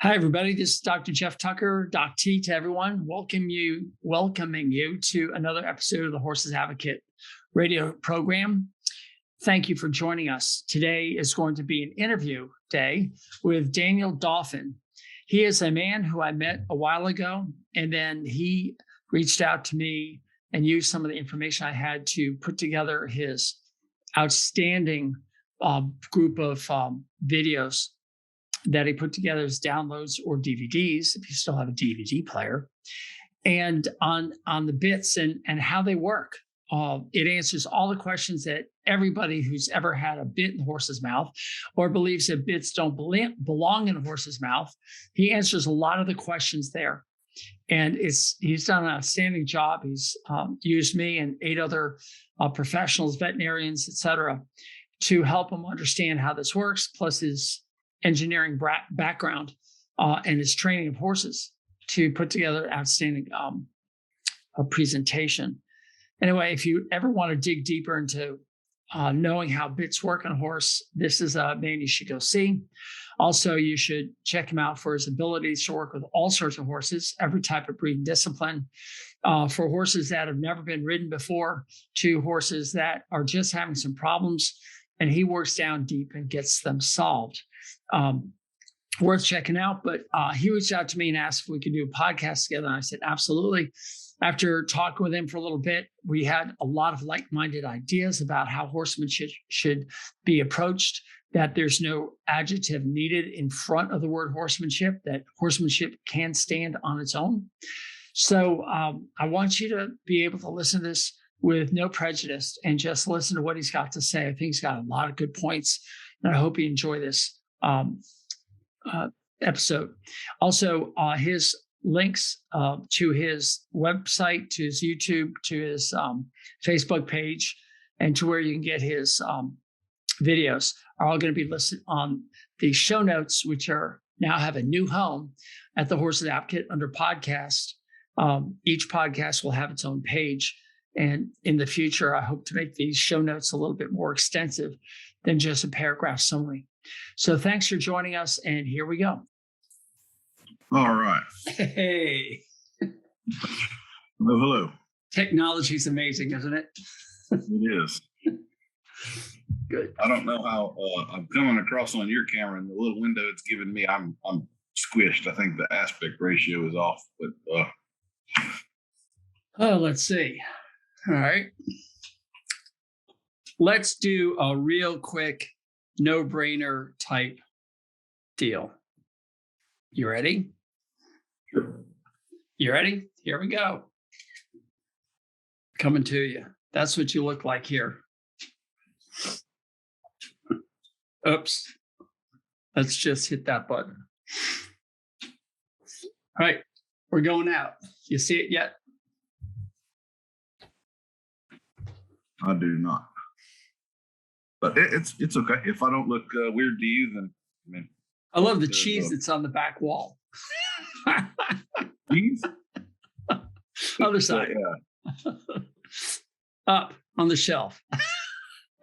Hi, everybody. This is Dr. Geoff Tucker, Doc T to everyone. Welcoming you to another episode of the Horses Advocate radio program. Thank you for joining us. Today is going to be an interview day with Daniel Dauphin. He is a man who I met a while ago, and then he reached out to me and used some of the information I had to put together his outstanding group of videos that he put together as downloads or DVDs, if you still have a DVD player, and on the bits and how they work. It answers all the questions that everybody who's ever had a bit in the horse's mouth or believes that bits don't belong in a horse's mouth. He answers a lot of the questions there. And he's done an outstanding job. He's used me and 8 other professionals, veterinarians, et cetera, to help him understand how this works, plus his engineering background and his training of horses to put together an outstanding presentation. Anyway, if you ever want to dig deeper into knowing how bits work on a horse, this is a man you should go see. Also, you should check him out for his abilities to work with all sorts of horses, every type of breed and discipline, for horses that have never been ridden before to horses that are just having some problems, and he works down deep and gets them solved. Worth checking out. But he reached out to me and asked if we could do a podcast together. And I said, absolutely. After talking with him for a little bit, we had a lot of like-minded ideas about how horsemanship should be approached, that there's no adjective needed in front of the word horsemanship, that horsemanship can stand on its own. So I want you to be able to listen to this with no prejudice and just listen to what he's got to say. I think he's got a lot of good points, and I hope you enjoy this episode. Also, his links to his website, to his YouTube, to his Facebook page, and to where you can get his videos are all going to be listed on the show notes, which are now have a new home at the Horses Advocate under podcast. Each podcast will have its own page. And in the future, I hope to make these show notes a little bit more extensive than just a paragraph summary. So thanks for joining us, and here we go. All right. Hey. Hello. Technology is amazing, isn't it? It is. Good. I don't know how I'm coming across on your camera, and the little window it's giving me, I'm squished. I think the aspect ratio is off, but let's see. All right. Let's do a real quick no-brainer type deal. You ready? Sure. You ready? Here we go. Coming to you. That's what you look like here. Oops. Let's just hit that button. All right. We're going out. You see it yet? I do not. But it's okay. If I don't look weird to you, then I mean. I love the cheese that's on the back wall. Cheese? Other side. Yeah. Up on the shelf.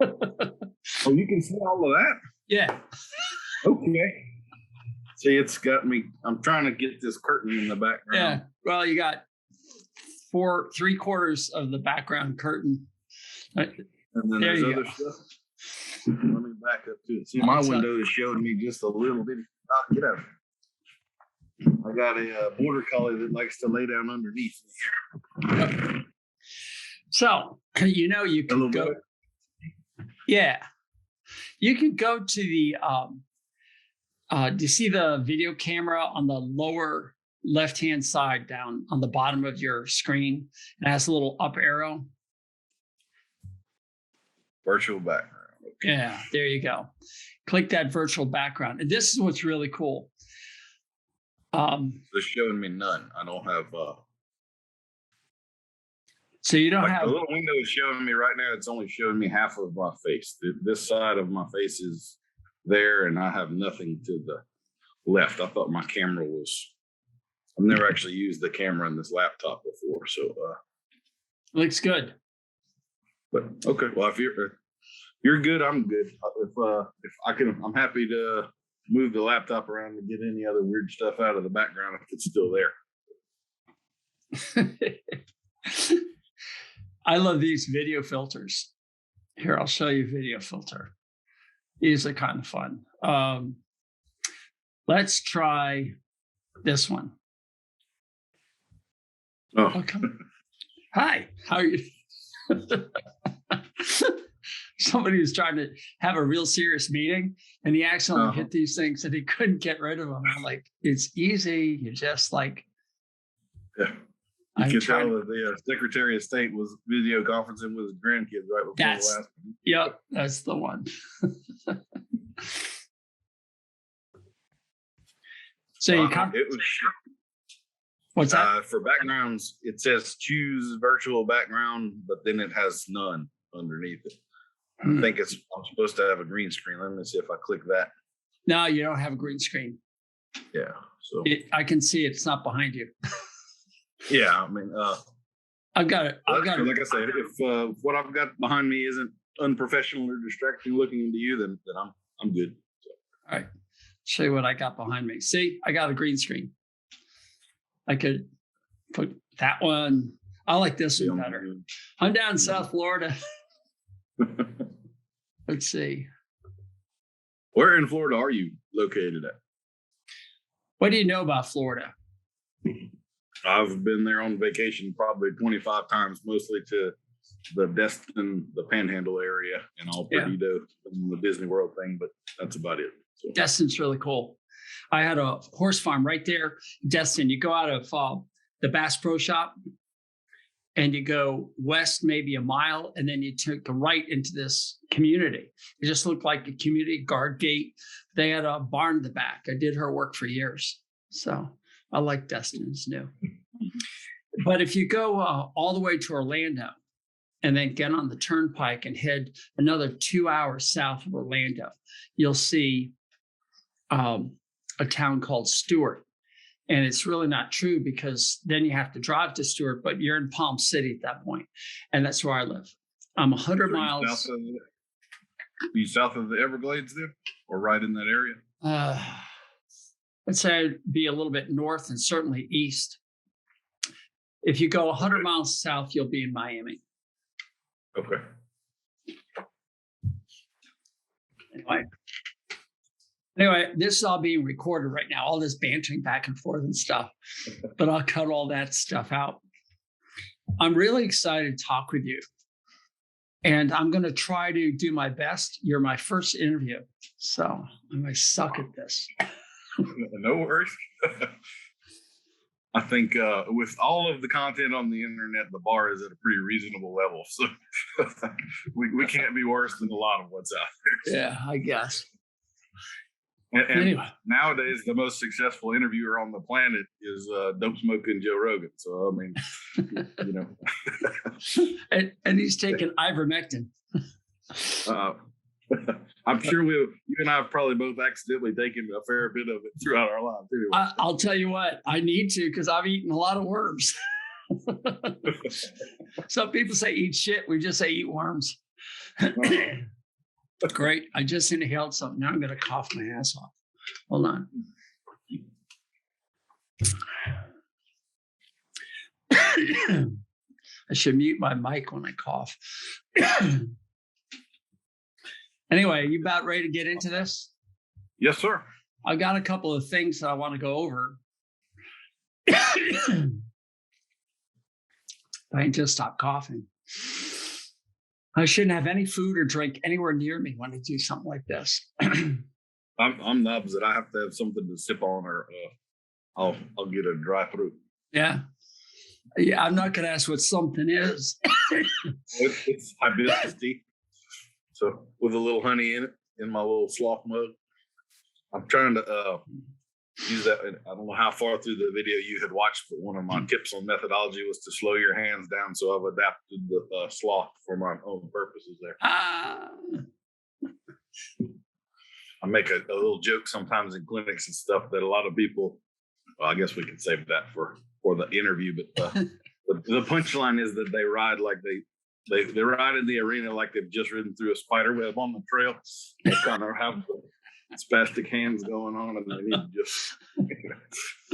Oh, you can see all of that? Yeah. Okay. See, it's got me. I'm trying to get this curtain in the background. Yeah. Well, you got 3/4 of the background curtain. And then there there's you other go. stuff. Let me back up to it. See, my window is showing me just a little bit. Oh, get out. I got a border collie that likes to lay down underneath me here. So, you can go. Yeah. You can go to the, do you see the video camera on the lower left-hand side down on the bottom of your screen? It has a little up arrow. Virtual background. Okay. Yeah, there you go. Click that virtual background. And this is what's really cool. It's showing me none. I don't have. So you don't like have. The little window is showing me right now. It's only showing me half of my face. This side of my face is there, and I have nothing to the left. I thought my camera was. I've never actually used the camera in this laptop before, so. Looks good. But okay, well, if you're good, I'm good. If I can, I'm happy to move the laptop around and get any other weird stuff out of the background if it's still there. I love these video filters. Here, I'll show you video filter. These are kind of fun. Let's try this one. Oh, okay. Hi, how are you? Somebody was trying to have a real serious meeting and he accidentally hit these things and he couldn't get rid of them. I'm like, it's easy. You just like, yeah. You can tell that the Secretary of State was video conferencing with his grandkids right before the last one. Yep, that's the one. So you come. What's that? For backgrounds, it says choose virtual background, but then it has none underneath it. I think I'm supposed to have a green screen. Let me see if I click that. No, you don't have a green screen. Yeah. So I can see it's not behind you. Yeah, I mean, I've got it. Like I said, if what I've got behind me isn't unprofessional or distracting looking into you, then I'm good. So. All right, show you what I got behind me. See, I got a green screen. I could put that one. I like this one better. I'm down in South Florida. Let's see. Where in Florida are you located at? What do you know about Florida? I've been there on vacation probably 25 times, mostly to the Destin, the Panhandle area, and all Perdido and the Disney World thing, but that's about it. So. Destin's really cool. I had a horse farm right there. Destin, you go out of the Bass Pro Shop and you go west maybe a mile, and then you took a right into this community. It just looked like a community guard gate. They had a barn in the back. I did her work for years. So I like Destin. It's new. But if you go all the way to Orlando and then get on the turnpike and head another 2 hours south of Orlando, you'll see a town called Stewart. And it's really not true because then you have to drive to Stewart, but you're in Palm City at that point. And that's where I live. I'm 100 miles. You south of the Everglades there, or right in that area? I'd say I'd be a little bit north and certainly east. If you go 100 miles south, you'll be in Miami. Okay. Anyway, this is all being recorded right now, all this bantering back and forth and stuff, but I'll cut all that stuff out. I'm really excited to talk with you, and I'm going to try to do my best. You're my first interview, so I might suck at this. No worries. I think with all of the content on the internet, the bar is at a pretty reasonable level. So we can't be worse than a lot of what's out there. Yeah, I guess. And anyway, nowadays, the most successful interviewer on the planet is Dope Smoking Joe Rogan. So, I mean, you know. and he's taking ivermectin. I'm sure you and I have probably both accidentally taken a fair bit of it throughout our lives. Anyway. I'll tell you what, I need to because I've eaten a lot of worms. Some people say eat shit. We just say eat worms. Great. I just inhaled something. Now I'm going to cough my ass off. Hold on. I should mute my mic when I cough. Anyway, you about ready to get into this? Yes, sir. I got a couple of things that I want to go over. I can just stop coughing. I shouldn't have any food or drink anywhere near me when I do something like this. I'm the opposite. I have to have something to sip on, or I'll get a dry throat. Yeah, I'm not going to ask what something is. It's hibiscus tea. So with a little honey in it, in my little sloth mug. I'm trying to use that. I don't know how far through the video you had watched, but one of my tips on methodology was to slow your hands down. So I've adapted the sloth for my own purposes there. I make a little joke sometimes in clinics and stuff that a lot of people, well, I guess we can save that for the interview, but the punchline is that they ride like they ride in the arena like they've just ridden through a spider web on the trail. That's kind of spastic hands going on, and they need to just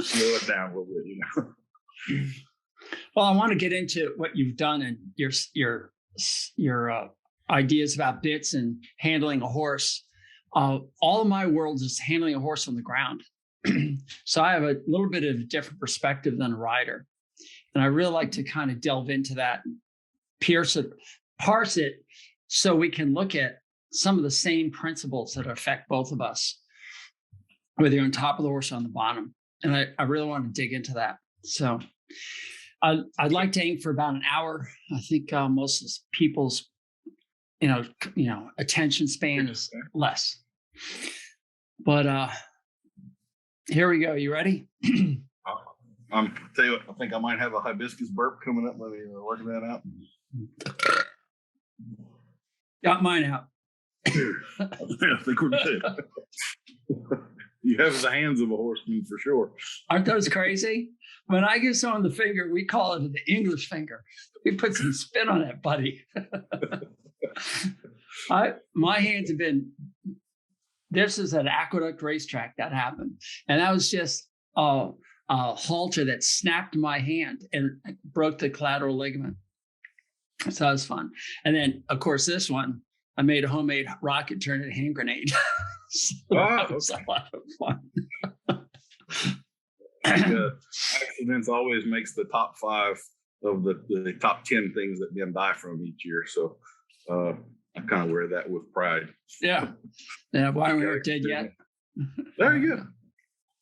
slow it down a little bit, Well, I want to get into what you've done and your ideas about bits and handling a horse. All of my world is handling a horse on the ground. So I have a little bit of a different perspective than a rider. And I really like to kind of delve into that, parse it so we can look at some of the same principles that affect both of us, whether you're on top of the horse or on the bottom. And I really want to dig into that. So I'd like to aim for about an hour. I think most of people's, attention span is less. But here we go. You ready? Tell you what, I think I might have a hibiscus burp coming up. Let me work that out. Got mine out. I think we're good. You have the hands of a horseman for sure. Aren't those crazy? When I give someone the finger, we call it the English finger. We put some spin on it, buddy. My hands have been. This is an aqueduct racetrack that happened, and that was just a halter that snapped my hand and broke the collateral ligament. So that was fun. And then, of course, this one, I made a homemade rocket turned into a hand grenade. So that was a lot of fun. Accidents always makes the top 5 of the top 10 things that men die from each year. So I kind of wear that with pride. Yeah. Why we aren't dead yet? There you go.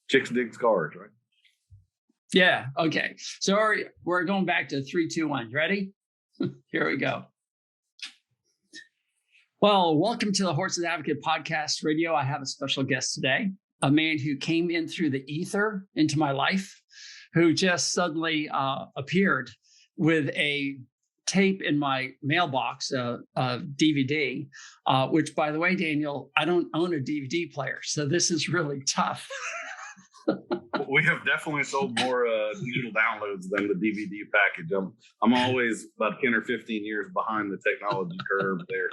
Chicks dig scars, right? Yeah. Okay. So we're going back to 3, 2, 1. Ready? Here we go. Well, welcome to the Horses Advocate Podcast Radio. I have a special guest today, a man who came in through the ether into my life, who just suddenly appeared with a tape in my mailbox, a DVD, which, by the way, Daniel, I don't own a DVD player, so this is really tough. We have definitely sold more digital downloads than the DVD package. I'm always about 10 or 15 years behind the technology curve there.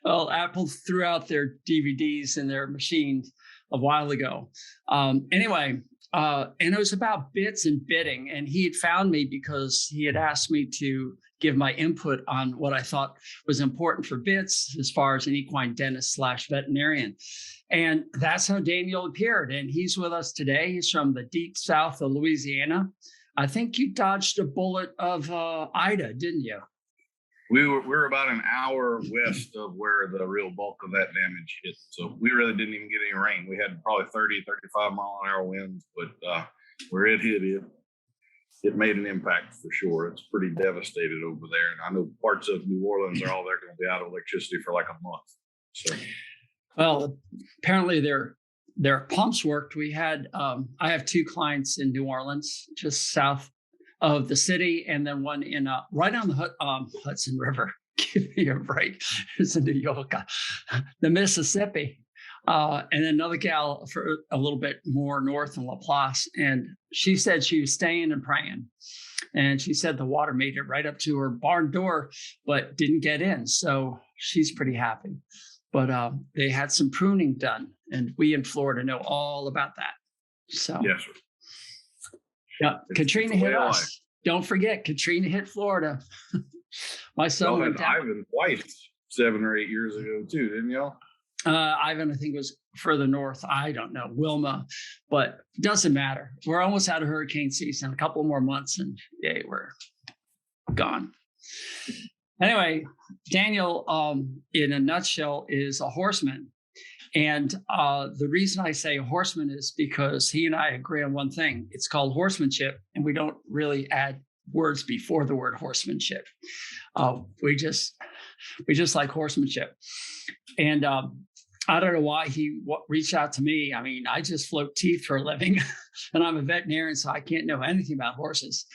Well, Apple threw out their DVDs in their machines a while ago. Anyway, and it was about bits and bitting. And he had found me because he had asked me to give my input on what I thought was important for bits as far as an equine dentist / veterinarian. And that's how Daniel appeared. And he's with us today. He's from the deep south of Louisiana. I think you dodged a bullet of Ida, didn't you? We were about an hour west of where the real bulk of that damage hit. So we really didn't even get any rain. We had probably 30, 35 mile an hour winds, but where it hit, it made an impact for sure. It's pretty devastated over there. And I know parts of New Orleans are all they're going to be out of electricity for like a month. So, well, apparently their pumps worked. We had, I have 2 clients in New Orleans, just south of the city, and then one in right on the Hudson River. Give me a break. It's in New York, the Mississippi. And then another gal for a little bit more north in Laplace. And she said she was staying and praying. And she said the water made it right up to her barn door, but didn't get in. So she's pretty happy. But they had some pruning done. And we in Florida know all about that. So, yes, sir. Yeah, Katrina hit us. Don't forget, Katrina hit Florida. My son went down. Ivan twice 7 or 8 years ago, too, didn't y'all? Ivan, I think, was further north. I don't know, Wilma, but it doesn't matter. We're almost out of hurricane season, a couple more months, and yay, we're gone. Anyway, Daniel, in a nutshell, is a horseman. And the reason I say horseman is because he and I agree on one thing. It's called horsemanship, and we don't really add words before the word horsemanship. We just like horsemanship. And I don't know why he reached out to me. I mean, I just float teeth for a living, and I'm a veterinarian, so I can't know anything about horses.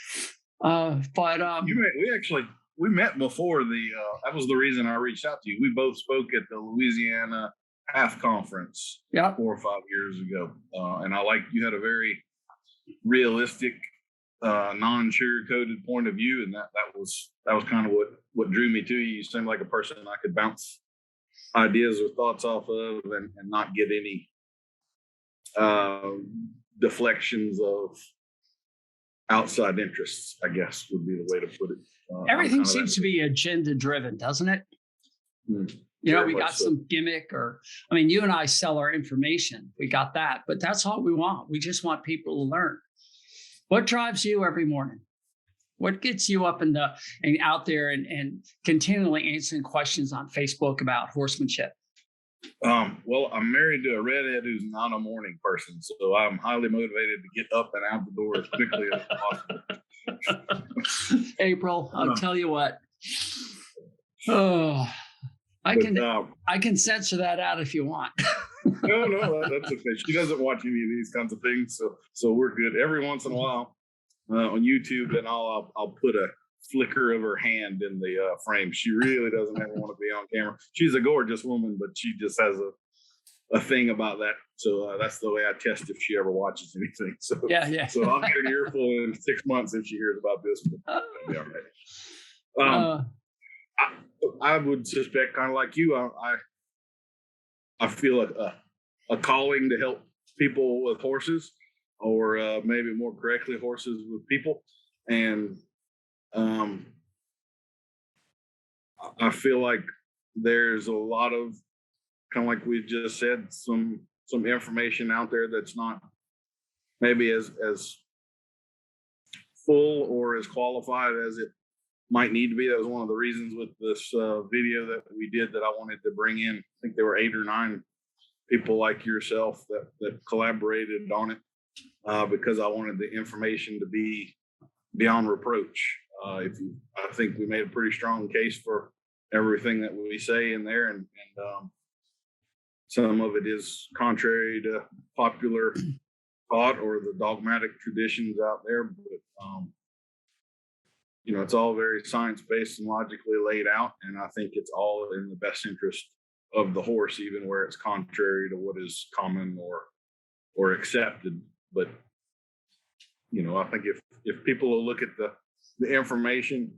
But we met before that was the reason I reached out to you. We both spoke at the Louisiana Half Conference 4 or 5 years ago, and you had a very realistic, non-sugar-coated point of view, and that was kind of what drew me to you. You seemed like a person I could bounce ideas or thoughts off of, and not get any deflections of outside interests, I guess would be the way to put it. Everything seems to be agenda driven, doesn't it? You know, we got some gimmick, or, I mean, you and I sell our information. We got that, but that's all we want. We just want people to learn. What drives you every morning? What gets you up and out there and continually answering questions on Facebook about horsemanship? Well, I'm married to a redhead who's not a morning person, so I'm highly motivated to get up and out the door as quickly as possible. April, I'll tell you what. Oh, I can censor that out if you want. No, that's okay. She doesn't watch any of these kinds of things, so we're good. Every once in a while on YouTube, and I'll put a flicker of her hand in the frame. She really doesn't ever want to be on camera. She's a gorgeous woman, but she just has a thing about that. So that's the way I test if she ever watches anything. So yeah. So I'll get an earful in 6 months if she hears about this. But that'll be all right. I would suspect, kind of like you, I feel a calling to help people with horses, or maybe more correctly, horses with people. And I feel like there's a lot of, kind of like we just said, some information out there that's not maybe as full or as qualified as it might need to be. That was one of the reasons with this video that we did that I wanted to bring in. I think there were 8 or 9 people like yourself that collaborated on it, because I wanted the information to be beyond reproach. I think we made a pretty strong case for everything that we say in there, and some of it is contrary to popular thought or the dogmatic traditions out there, but it's all very science-based and logically laid out, and I think it's all in the best interest of the horse, even where it's contrary to what is common or accepted. But I think if people will look at the information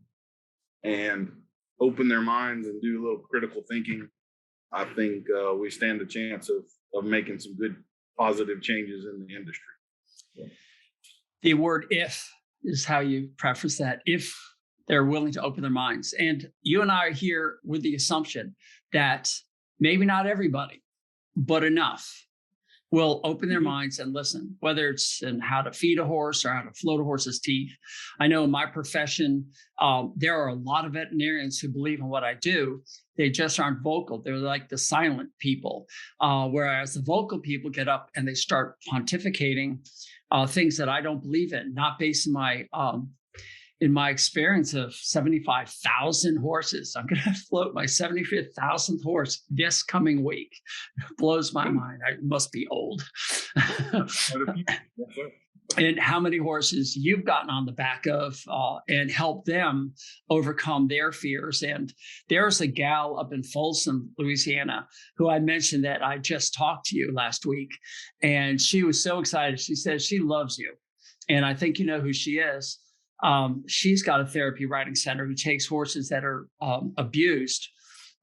and open their minds and do a little critical thinking, I think we stand a chance of making some good positive changes in the industry. Yeah. The word "if" is how you preface that. If they're willing to open their minds. And you and I are here with the assumption that maybe not everybody, but enough will open their minds and listen, whether it's in how to feed a horse or how to float a horse's teeth. I know in my profession, there are a lot of veterinarians who believe in what I do. They just aren't vocal. They're like the silent people. Whereas the vocal people get up and they start pontificating things that I don't believe in, not based in my experience of 75,000 horses. I'm going to float my 75,000th horse this coming week. It blows my mind. I must be old. And how many horses you've gotten on the back of and helped them overcome their fears. And there's a gal up in Folsom, Louisiana, who I mentioned that I just talked to you last week. And she was so excited. She says she loves you. And I think you know who she is. She's got a therapy riding center who takes horses that are abused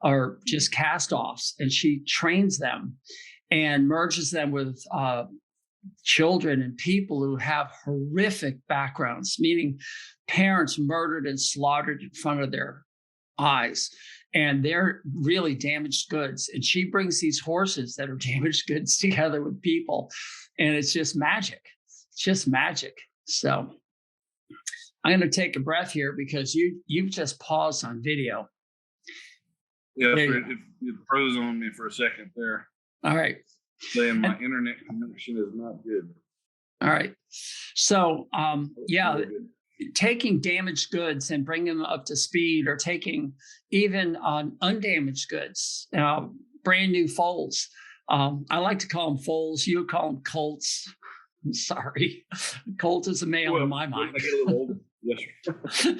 or just cast-offs, and she trains them and merges them with children and people who have horrific backgrounds, meaning parents murdered and slaughtered in front of their eyes, and they're really damaged goods. And she brings these horses that are damaged goods together with people, and it's just magic. It's just magic. So I'm going to take a breath here because you've just paused on video. Yeah, it froze on me for a second there. All right. Saying my internet connection is not good. All right. So, taking damaged goods and bringing them up to speed, or taking even undamaged goods, brand new foals. I like to call them foals. You call them colts. I'm sorry. Colt is a male in my mind. I get a little older. Yes, sir.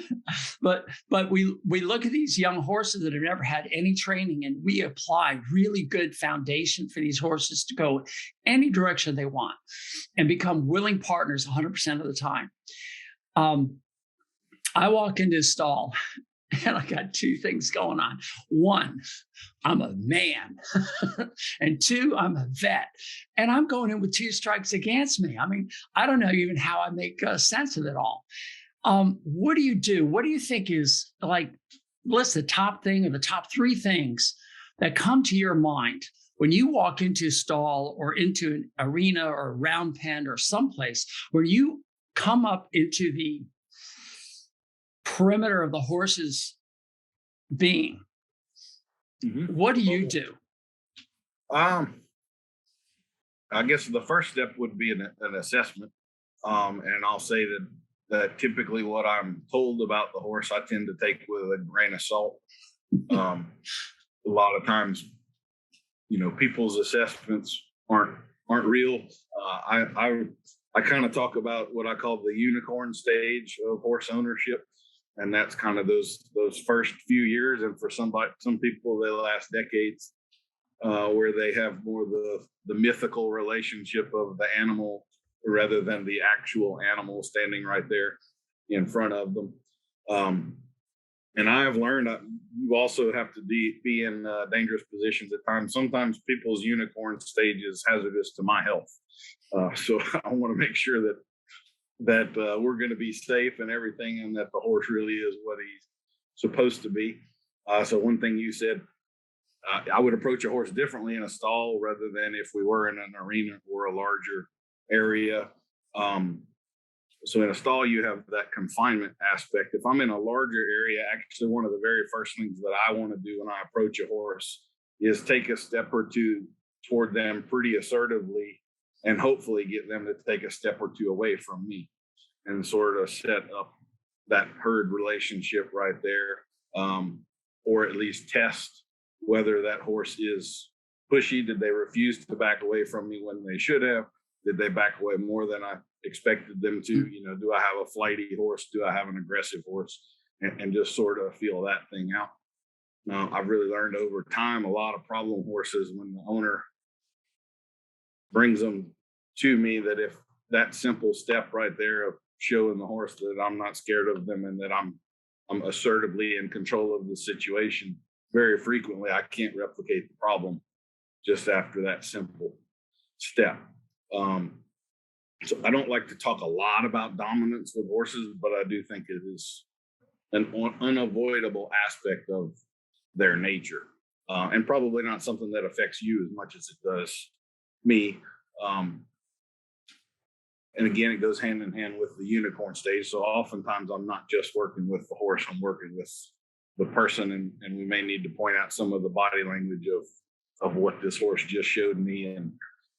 but we look at these young horses that have never had any training, and we apply really good foundation for these horses to go any direction they want and become willing partners 100% of the time. I walk into a stall And I got two things going on. One, I'm a man. And two, I'm a vet. And I'm going in with two strikes against me. I mean, I don't know even how I make sense of it all. What do you do? What do you think is like, list the top thing or the top three things that come to your mind when you walk into a stall or into an arena or a round pen or someplace where you come up into the perimeter of the horse's being? Mm-hmm. What do you do? I guess the first step would be an assessment. And I'll say that typically what I'm told about the horse, I tend to take with a grain of salt. A lot of times, people's assessments aren't real. I kind of talk about what I call the unicorn stage of horse ownership. And that's kind of those first few years. And for some people, they last decades, where they have more the mythical relationship of the animal rather than the actual animal standing right there in front of them. And I have learned that you also have to be in dangerous positions at times. Sometimes people's unicorn stage is hazardous to my health. So I want to make sure that we're going to be safe and everything, and that the horse really is what he's supposed to be. So one thing you said, I would approach a horse differently in a stall rather than if we were in an arena or a larger area. So in a stall, you have that confinement aspect. If I'm in a larger area, actually one of the very first things that I want to do when I approach a horse is take a step or two toward them pretty assertively, and hopefully get them to take a step or two away from me, and sort of set up that herd relationship right there, or at least test whether that horse is pushy. Did they refuse to back away from me when they should have? Did they back away more than I expected them to? Do I have a flighty horse? Do I have an aggressive horse? And just sort of feel that thing out. I've really learned over time, a lot of problem horses, when the owner brings them to me, that if that simple step right there of showing the horse that I'm not scared of them and that I'm assertively in control of the situation, very frequently I can't replicate the problem just after that simple step. So I don't like to talk a lot about dominance with horses, but I do think it is an unavoidable aspect of their nature, and probably not something that affects you as much as it does me. And again, it goes hand in hand with the unicorn stage. So oftentimes I'm not just working with the horse, I'm working with the person, and we may need to point out some of the body language of what this horse just showed me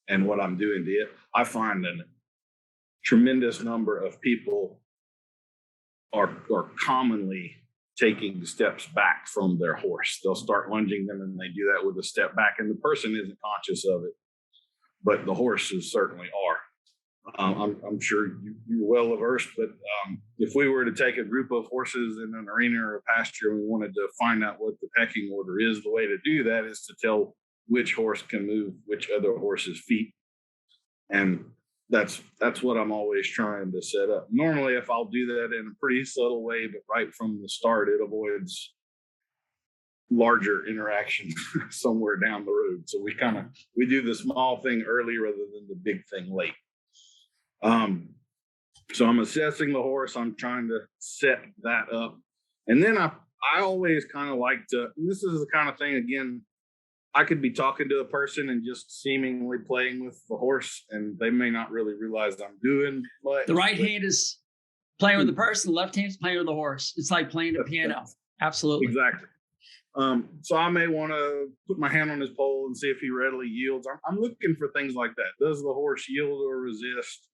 and what I'm doing to it. I find a tremendous number of people are commonly taking steps back from their horse. They'll start lunging them, and they do that with a step back, and the person isn't conscious of it, but the horses certainly are. I'm sure you're well versed, but if we were to take a group of horses in an arena or a pasture and we wanted to find out what the pecking order is, the way to do that is to tell which horse can move which other horse's feet. And that's what I'm always trying to set up. Normally, if I'll do that in a pretty subtle way, but right from the start, it avoids larger interaction somewhere down the road. So we do the small thing early rather than the big thing late. So I'm assessing the horse. I'm trying to set that up. And then I always kind of like to, and this is the kind of thing, again, I could be talking to a person and just seemingly playing with the horse, and they may not really realize I'm doing much. The right hand is playing with the person, the left hand is playing with the horse. It's like playing the piano. Absolutely. Exactly. So I may want to put my hand on his pole and see if he readily yields. I'm looking for things like that. Does the horse yield or resist?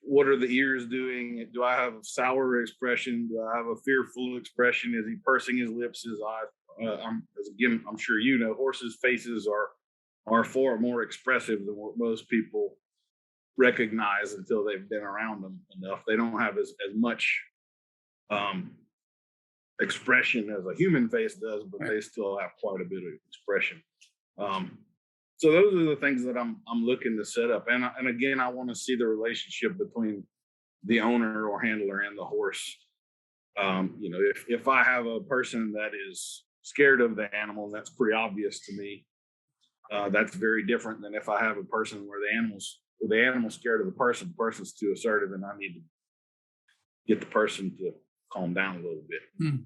What are the ears doing? Do I have a sour expression? Do I have a fearful expression? Is he pursing his lips, his eyes? I'm sure you know, horses' faces are far more expressive than what most people recognize until they've been around them enough. They don't have as much expression as a human face does, but they still have quite a bit of expression. So those are the things that I'm looking to set up. And again, I want to see the relationship between the owner or handler and the horse If I have a person that is scared of the animal, that's pretty obvious to me. That's very different than if I have a person where the animal's scared of the person's too assertive, and I need to get the person to calm down a little bit.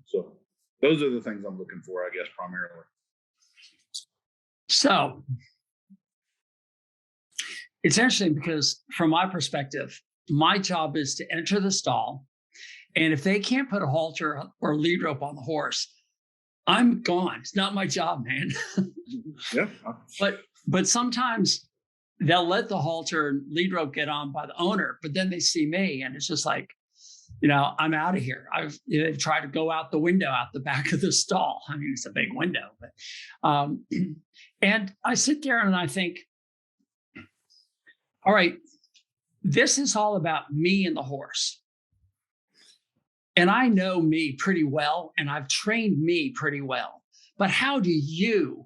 So those are the things I'm looking for, I guess, primarily. So it's interesting because from my perspective, my job is to enter the stall. And if they can't put a halter or lead rope on the horse, I'm gone. It's not my job, man. Yeah. But sometimes they'll let the halter and lead rope get on by the owner, but then they see me and it's just like, I'm out of here. They've tried to go out the window, out the back of the stall. I mean, it's a big window, but and I sit there and I think, all right, this is all about me and the horse. And I know me pretty well, and I've trained me pretty well. But how do you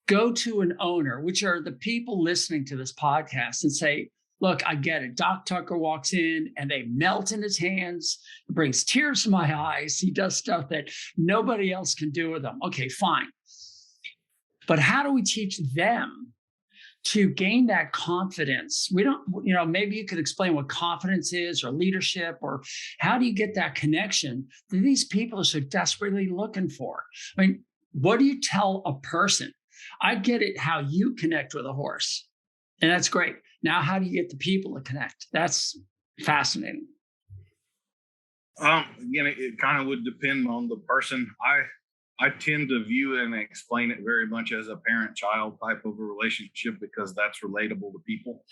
go to an owner, which are the people listening to this podcast, and say, look, I get it. Doc Tucker walks in and they melt in his hands. It brings tears to my eyes. He does stuff that nobody else can do with them. Okay, fine. But how do we teach them to gain that confidence? We don't, maybe you could explain what confidence is or leadership, or how do you get that connection that these people are so desperately looking for? I mean, what do you tell a person? I get it, how you connect with a horse, and that's great. Now, how do you get the people to connect? That's fascinating. Again, it kind of would depend on the person. I tend to view and explain it very much as a parent-child type of a relationship because that's relatable to people.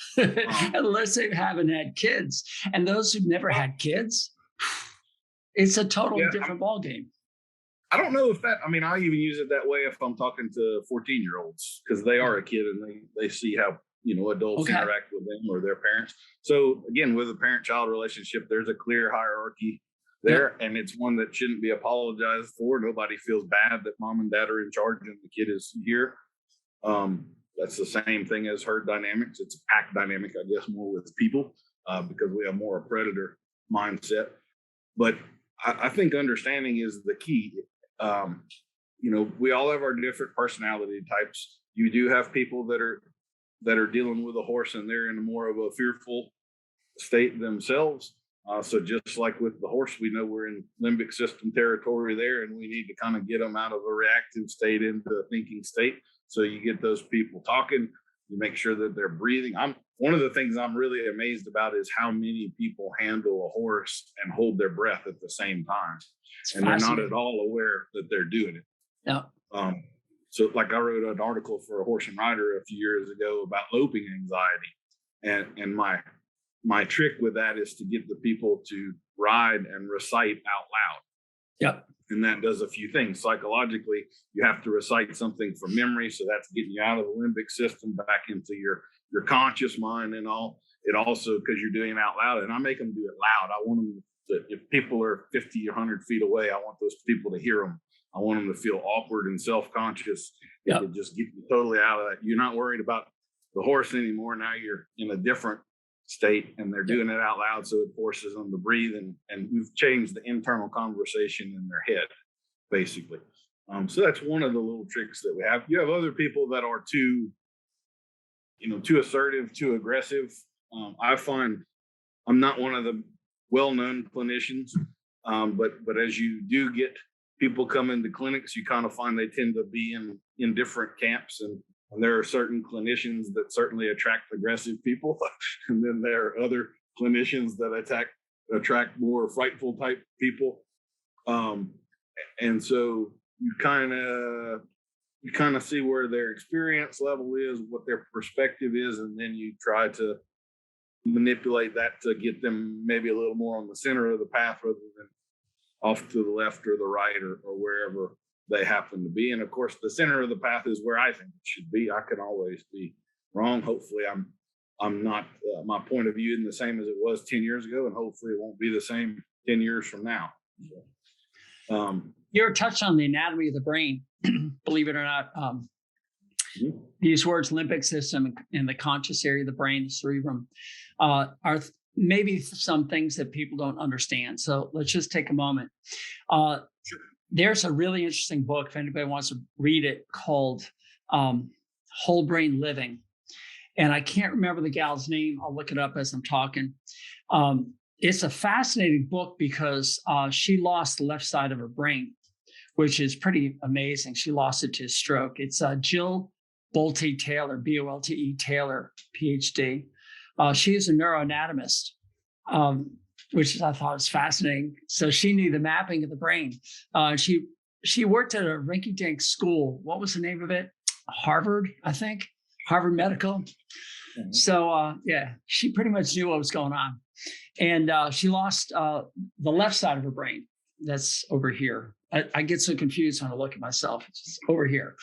Unless they haven't had kids. And those who've never had kids, it's a totally different ballgame. I don't know if I even use it that way if I'm talking to 14-year-olds because they are a kid and they see how, adults interact with them or their parents. So again, with a parent-child relationship, there's a clear hierarchy there, and it's one that shouldn't be apologized for. Nobody feels bad that mom and dad are in charge and the kid is here. That's the same thing as herd dynamics. It's a pack dynamic, I guess, more with people because we have more a predator mindset. But I think understanding is the key. We all have our different personality types. You do have people that are dealing with a horse and they're in more of a fearful state themselves. So just like with the horse, we know we're in limbic system territory there, and we need to kind of get them out of a reactive state into a thinking state. So you get those people talking, you make sure that they're breathing. One of the things I'm really amazed about is how many people handle a horse and hold their breath at the same time. And they're not at all aware that they're doing it. No. So like I wrote an article for a Horse and Rider a few years ago about loping anxiety. And my trick with that is to get the people to ride and recite out loud. Yep. And that does a few things. Psychologically, you have to recite something from memory. So that's getting you out of the limbic system back into your conscious mind and all. It also, because you're doing it out loud, and I make them do it loud. I want them to, if people are 50 or 100 feet away, I want those people to hear them. I want them to feel awkward and self-conscious. Yep. To just get you totally out of that. You're not worried about the horse anymore. Now you're in a different state and they're doing it out loud, so it forces them to breathe, and we've changed the internal conversation in their head basically. So that's one of the little tricks that we have. You have other people that are too assertive, too aggressive. I find I'm not one of the well-known clinicians, but as you do get people come into clinics, you kind of find they tend to be in different camps, and there are certain clinicians that certainly attract aggressive people. And then there are other clinicians that attract more frightful type people. And so you kind of see where their experience level is, what their perspective is, and then you try to manipulate that to get them maybe a little more on the center of the path rather than off to the left or the right or wherever they happen to be. And of course, the center of the path is where I think it should be. I can always be wrong. Hopefully I'm not, my point of view isn't the same as it was 10 years ago, and hopefully it won't be the same 10 years from now. You're touched on the anatomy of the brain, believe it or not. These words, limbic system and the conscious area of the brain, the cerebrum, are maybe some things that people don't understand. So let's just take a moment. There's a really interesting book, if anybody wants to read it, called Whole Brain Living. And I can't remember the gal's name. I'll look it up as I'm talking. It's a fascinating book because she lost the left side of her brain, which is pretty amazing. She lost it to a stroke. It's Jill Bolte Taylor, Bolte Taylor, PhD. She is a neuroanatomist, which I thought was fascinating. So she knew the mapping of the brain. She worked at a rinky-dink school. What was the name of it? Harvard, I think. Harvard Medical. Mm-hmm. So yeah, she pretty much knew what was going on. And she lost the left side of her brain. That's over here. I get so confused when I look at myself. It's just over here.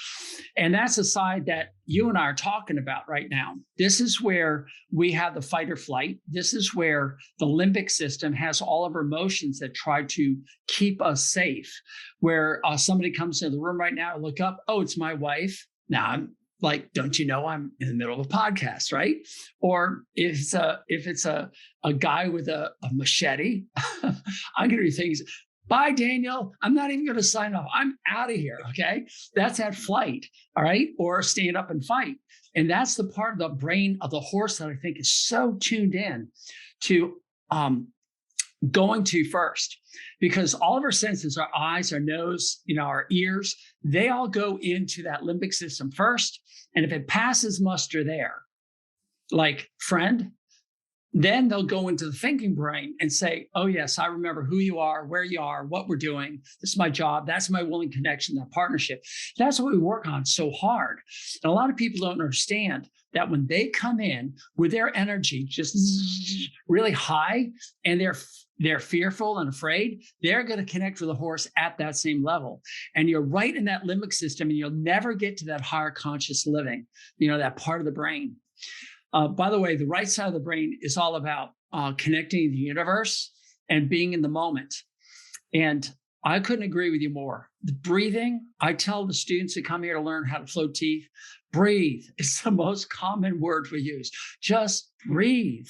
And that's the side that you and I are talking about right now. This is where we have the fight or flight. This is where the limbic system has all of our emotions that try to keep us safe. Where somebody comes into the room right now, look up, oh, it's my wife. Now I'm like, don't you know I'm in the middle of a podcast, right? Or if it's a guy with a machete, I'm going to do things. Bye, Daniel. I'm not even going to sign off. I'm out of here. Okay. That's at flight. All right. Or stand up and fight. And that's the part of the brain of the horse that I think is so tuned in to going to first, because all of our senses, our eyes, our nose, our ears, they all go into that limbic system first. And if it passes muster there, like friend, then they'll go into the thinking brain and say, oh, yes, I remember who you are, where you are, what we're doing. This is my job. That's my willing connection, that partnership. That's what we work on so hard. And a lot of people don't understand that when they come in with their energy just really high and they're fearful and afraid, they're going to connect with the horse at that same level. And you're right in that limbic system, and you'll never get to that higher conscious living, that part of the brain. By the way, the right side of the brain is all about connecting the universe and being in the moment. And I couldn't agree with you more. The breathing, I tell the students that come here to learn how to float teeth, breathe is the most common word we use. Just breathe.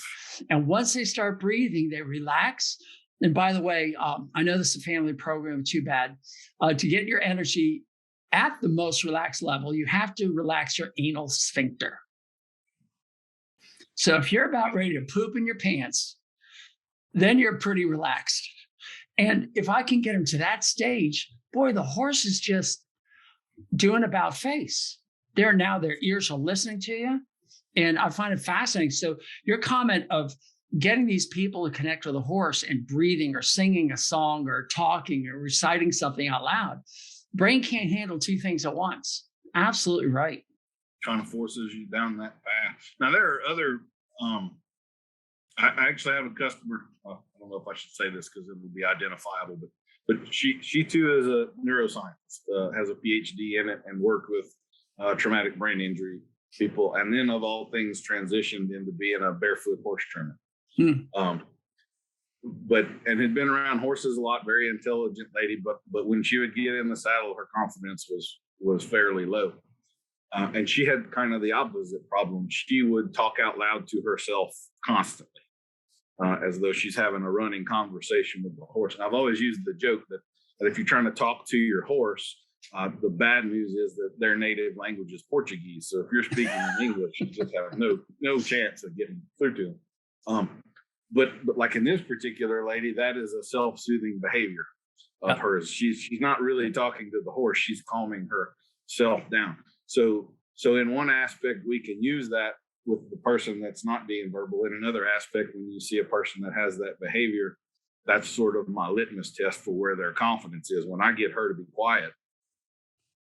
And once they start breathing, they relax. And by the way, I know this is a family program, too bad. To get your energy at the most relaxed level, you have to relax your anal sphincter. So if you're about ready to poop in your pants, then you're pretty relaxed. And if I can get them to that stage, boy, the horse is just doing about face. Their ears are listening to you. And I find it fascinating. So your comment of getting these people to connect with a horse and breathing or singing a song or talking or reciting something out loud, brain can't handle two things at once. Absolutely right. Kind of forces you down that path. Now there are other. I actually have a customer. I don't know if I should say this because it will be identifiable, but she too is a neuroscientist, has a PhD in it, and worked with traumatic brain injury people, and then of all things transitioned into being a barefoot horse trainer. And had been around horses a lot. Very intelligent lady, but when she would get in the saddle, her confidence was fairly low. And she had kind of the opposite problem. She would talk out loud to herself constantly, as though she's having a running conversation with the horse. And I've always used the joke that if you're trying to talk to your horse, the bad news is that their native language is Portuguese. So if you're speaking in English, you just have no chance of getting through to them. But like in this particular lady, that is a self-soothing behavior of hers. She's not really talking to the horse. She's calming herself down. So in one aspect, we can use that with the person that's not being verbal. In another aspect, when you see a person that has that behavior, that's sort of my litmus test for where their confidence is. When I get her to be quiet,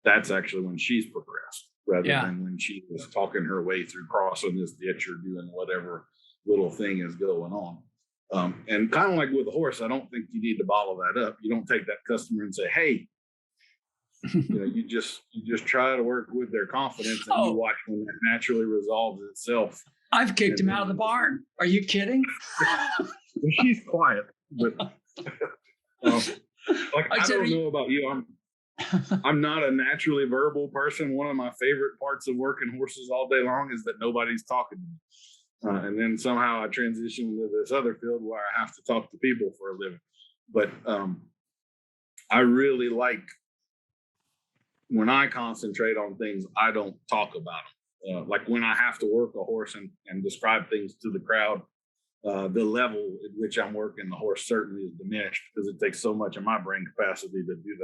that's actually when she's progressed, rather than when she was talking her way through crossing this ditch or doing whatever little thing is going on. And kind of like with a horse, I don't think you need to bottle that up. You don't take that customer and say, hey, you just try to work with their confidence, and you watch when that naturally resolves itself. I've kicked him out of the barn. Are you kidding? She's quiet, but I don't know about you. I'm not a naturally verbal person. One of my favorite parts of working horses all day long is that nobody's talking to me. And then somehow I transitioned into this other field where I have to talk to people for a living. But I really like when I concentrate on things, I don't talk about them. Like when I have to work a horse and describe things to the crowd, the level at which I'm working the horse certainly is diminished because it takes so much of my brain capacity to do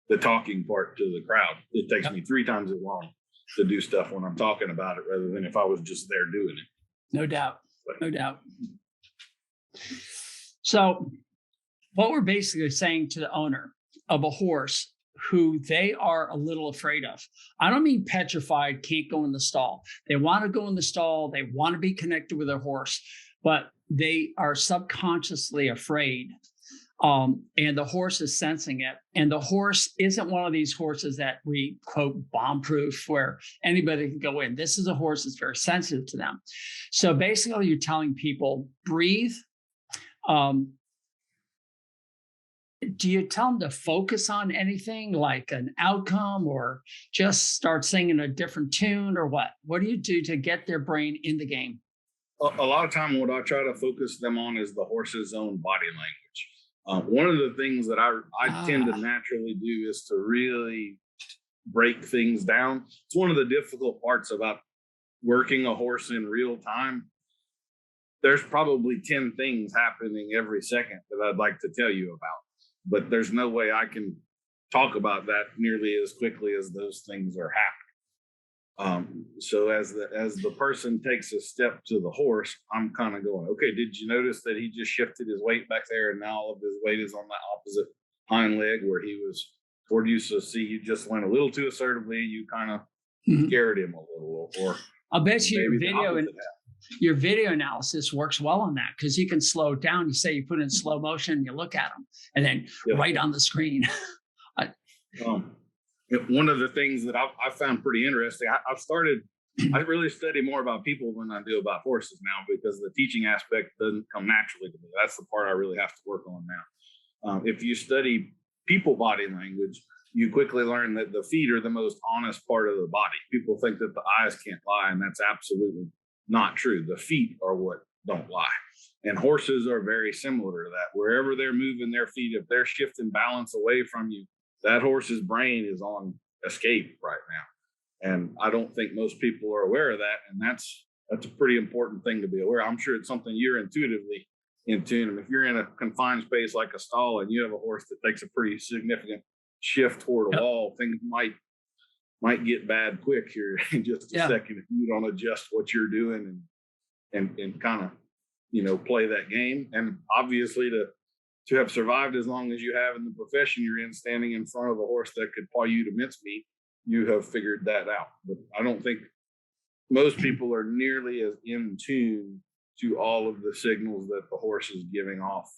the talking part to the crowd. It takes me 3 times as long to do stuff when I'm talking about it rather than if I was just there doing it. No doubt. No doubt. So what we're basically saying to the owner of a horse who they are a little afraid of. I don't mean petrified, can't go in the stall. They want to go in the stall. They want to be connected with their horse, but they are subconsciously afraid. And the horse is sensing it. And the horse isn't one of these horses that we quote bomb-proof where anybody can go in. This is a horse that's very sensitive to them. So basically you're telling people, breathe. Do you tell them to focus on anything like an outcome or just start singing a different tune or what? What do you do to get their brain in the game? A lot of time what I try to focus them on is the horse's own body language. One of the things that I tend to naturally do is to really break things down. It's one of the difficult parts about working a horse in real time. There's probably 10 things happening every second that I'd like to tell you about. But there's no way I can talk about that nearly as quickly as those things are happening. So as the person takes a step to the horse, I'm kind of going, okay, did you notice that he just shifted his weight back there and now all of his weight is on the opposite hind leg where he was toward you? So see, you just went a little too assertively. You kind of scared him a little. Or I'll bet you your video analysis works well on that because you can slow it down. You say you put in slow motion, and you look at them, and then right on the screen. One of the things that I found pretty interesting, I really study more about people than I do about horses now because the teaching aspect doesn't come naturally to me. That's the part I really have to work on now. If you study people body language, you quickly learn that the feet are the most honest part of the body. People think that the eyes can't lie, and that's absolutely not true. The feet are what don't lie. And horses are very similar to that. Wherever they're moving their feet, if they're shifting balance away from you, that horse's brain is on escape right now. And I don't think most people are aware of that. And that's a pretty important thing to be aware of. I'm sure it's something you're intuitively in tune. And if you're in a confined space like a stall and you have a horse that takes a pretty significant shift toward a wall, things might get bad quick here in just a second if you don't adjust what you're doing and kind of play that game. And obviously to have survived as long as you have in the profession you're in, standing in front of a horse that could paw you to mincemeat, you have figured that out. But I don't think most people are nearly as in tune to all of the signals that the horse is giving off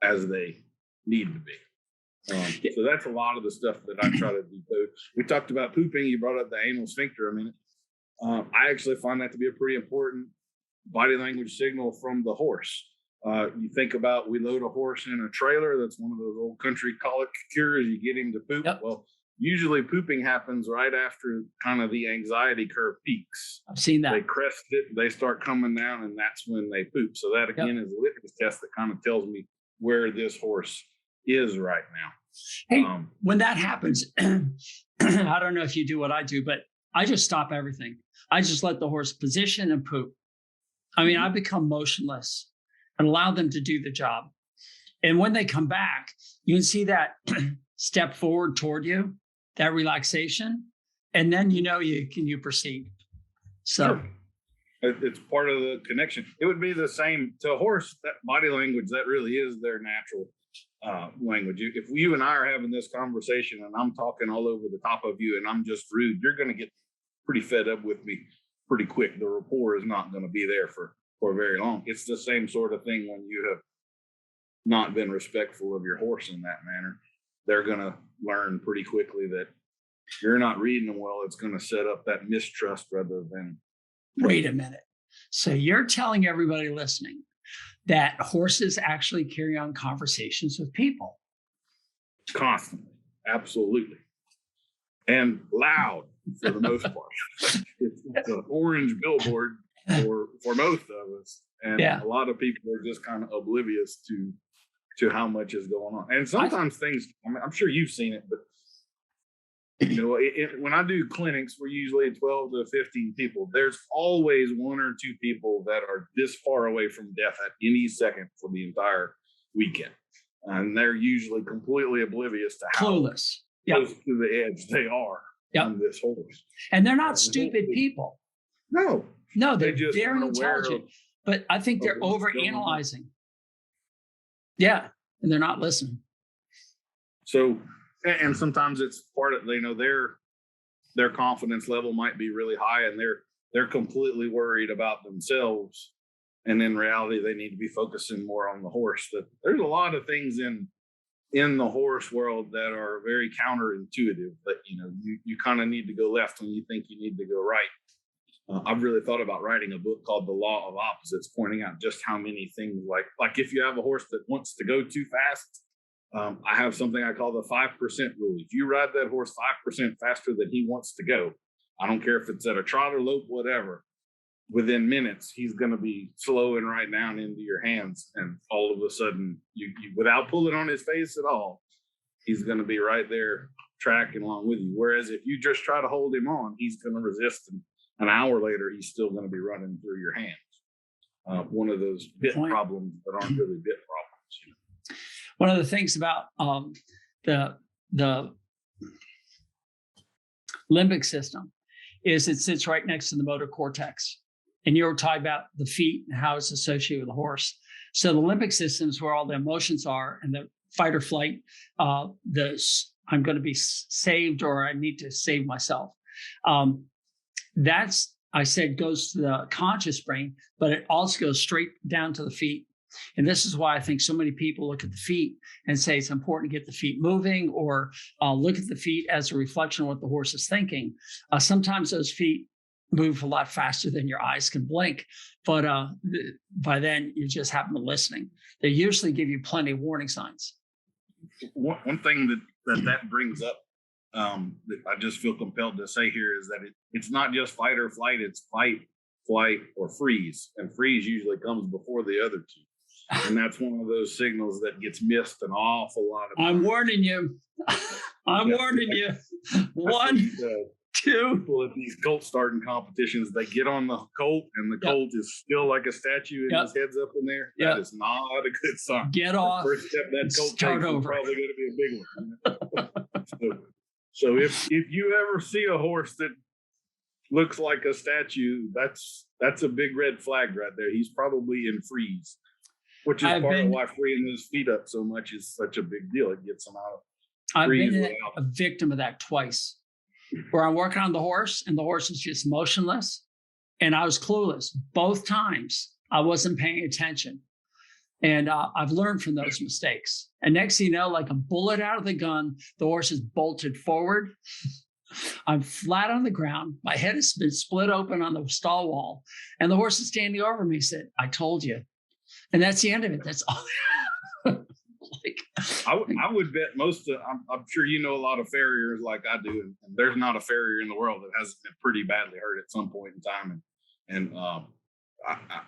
as they need to be. So that's a lot of the stuff that I try to decode. We talked about pooping. You brought up the anal sphincter a minute. I actually find that to be a pretty important body language signal from the horse. You think about, we load a horse in a trailer. That's one of those old country colic cures. You get him to poop. Yep. Well, usually pooping happens right after kind of the anxiety curve peaks. I've seen that. They crest it, they start coming down, and that's when they poop. So that again is a litmus test that kind of tells me where this horse is right now. Hey, when that happens, I don't know if you do what I do, but I just stop everything. I just let the horse position and poop. I mean, I become motionless and allow them to do the job. And when they come back, you can see that step forward toward you, that relaxation, and then you proceed. So it's part of the connection. It would be the same to a horse. That body language, that really is their natural language. If you and I are having this conversation and I'm talking all over the top of you and I'm just rude, you're going to get pretty fed up with me pretty quick. The rapport is not going to be there for very long. It's the same sort of thing when you have not been respectful of your horse in that manner. They're going to learn pretty quickly that you're not reading them well. It's going to set up that mistrust rather than. Wait a minute. So you're telling everybody listening that horses actually carry on conversations with people? Constantly. Absolutely. And loud for the most part. It's an orange billboard for most of us. And Yeah. a lot of people are just kind of oblivious to how much is going on. And sometimes things, I'm sure you've seen it, but when I do clinics, we're usually 12 to 15 people. There's always one or two people that are this far away from death at any second for the entire weekend. And they're usually completely oblivious to how Clueless. close to the edge they are on this horse. And they're not stupid people. No, they're just very intelligent. But I think they're overanalyzing. Yeah, and they're not listening. So, and sometimes it's part of their confidence level might be really high, and they're completely worried about themselves. And in reality, they need to be focusing more on the horse. That there's a lot of things in the horse world that are very counterintuitive. That you kind of need to go left when you think you need to go right. I've really thought about writing a book called The Law of Opposites, pointing out just how many things like if you have a horse that wants to go too fast, I have something I call the 5% rule. If you ride that horse 5% faster than he wants to go, I don't care if it's at a trot or lope, whatever, within minutes, he's going to be slowing right down into your hands. And all of a sudden, you without pulling on his face at all, he's going to be right there tracking along with you. Whereas if you just try to hold him on, he's going to resist. And an hour later, he's still going to be running through your hands. One of those bit problems that aren't really bit problems. One of the things about the limbic system is it sits right next to the motor cortex. And you were talking about the feet and how it's associated with the horse. So the limbic system is where all the emotions are, and the fight or flight, I'm going to be saved or I need to save myself. That's, I said, goes to the conscious brain, but it also goes straight down to the feet. And this is why I think so many people look at the feet and say it's important to get the feet moving, or look at the feet as a reflection of what the horse is thinking. Sometimes those feet move a lot faster than your eyes can blink, but by then you just haven't been listening. They usually give you plenty of warning signs. One thing that brings up that I just feel compelled to say here is that it's not just fight or flight, it's fight, flight, or freeze. And freeze usually comes before the other two. And that's one of those signals that gets missed an awful lot of times. I'm warning you. Warning you. One, two. People at these colt starting competitions, they get on the colt and the colt is still like a statue and his head's up in there. That is not a good sign. Get off. The first step that colt takes is probably going to be a big one. So if you ever see a horse that looks like a statue, that's a big red flag right there. He's probably in freeze, which is part of why freeing his feet up so much is such a big deal. It gets them out of freeze. I've been a victim of that twice, where I'm working on the horse and the horse is just motionless, and I was clueless. Both times I wasn't paying attention. And I've learned from those mistakes. And next thing you know, like a bullet out of the gun, the horse is bolted forward. I'm flat on the ground. My head has been split open on the stall wall. And the horse is standing over me. He said, "I told you." And that's the end of it. That's all. I would bet I'm sure you know a lot of farriers like I do. And there's not a farrier in the world that hasn't been pretty badly hurt at some point in time. And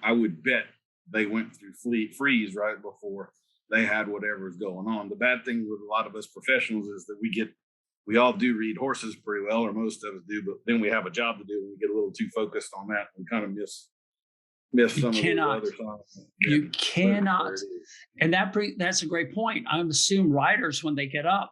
I would bet they went through freeze right before they had whatever's going on. The bad thing with a lot of us professionals is that we all do read horses pretty well, or most of us do, but then we have a job to do and we get a little too focused on that and kind of miss some of the other signs. You cannot. And that's a great point. I assume riders, when they get up,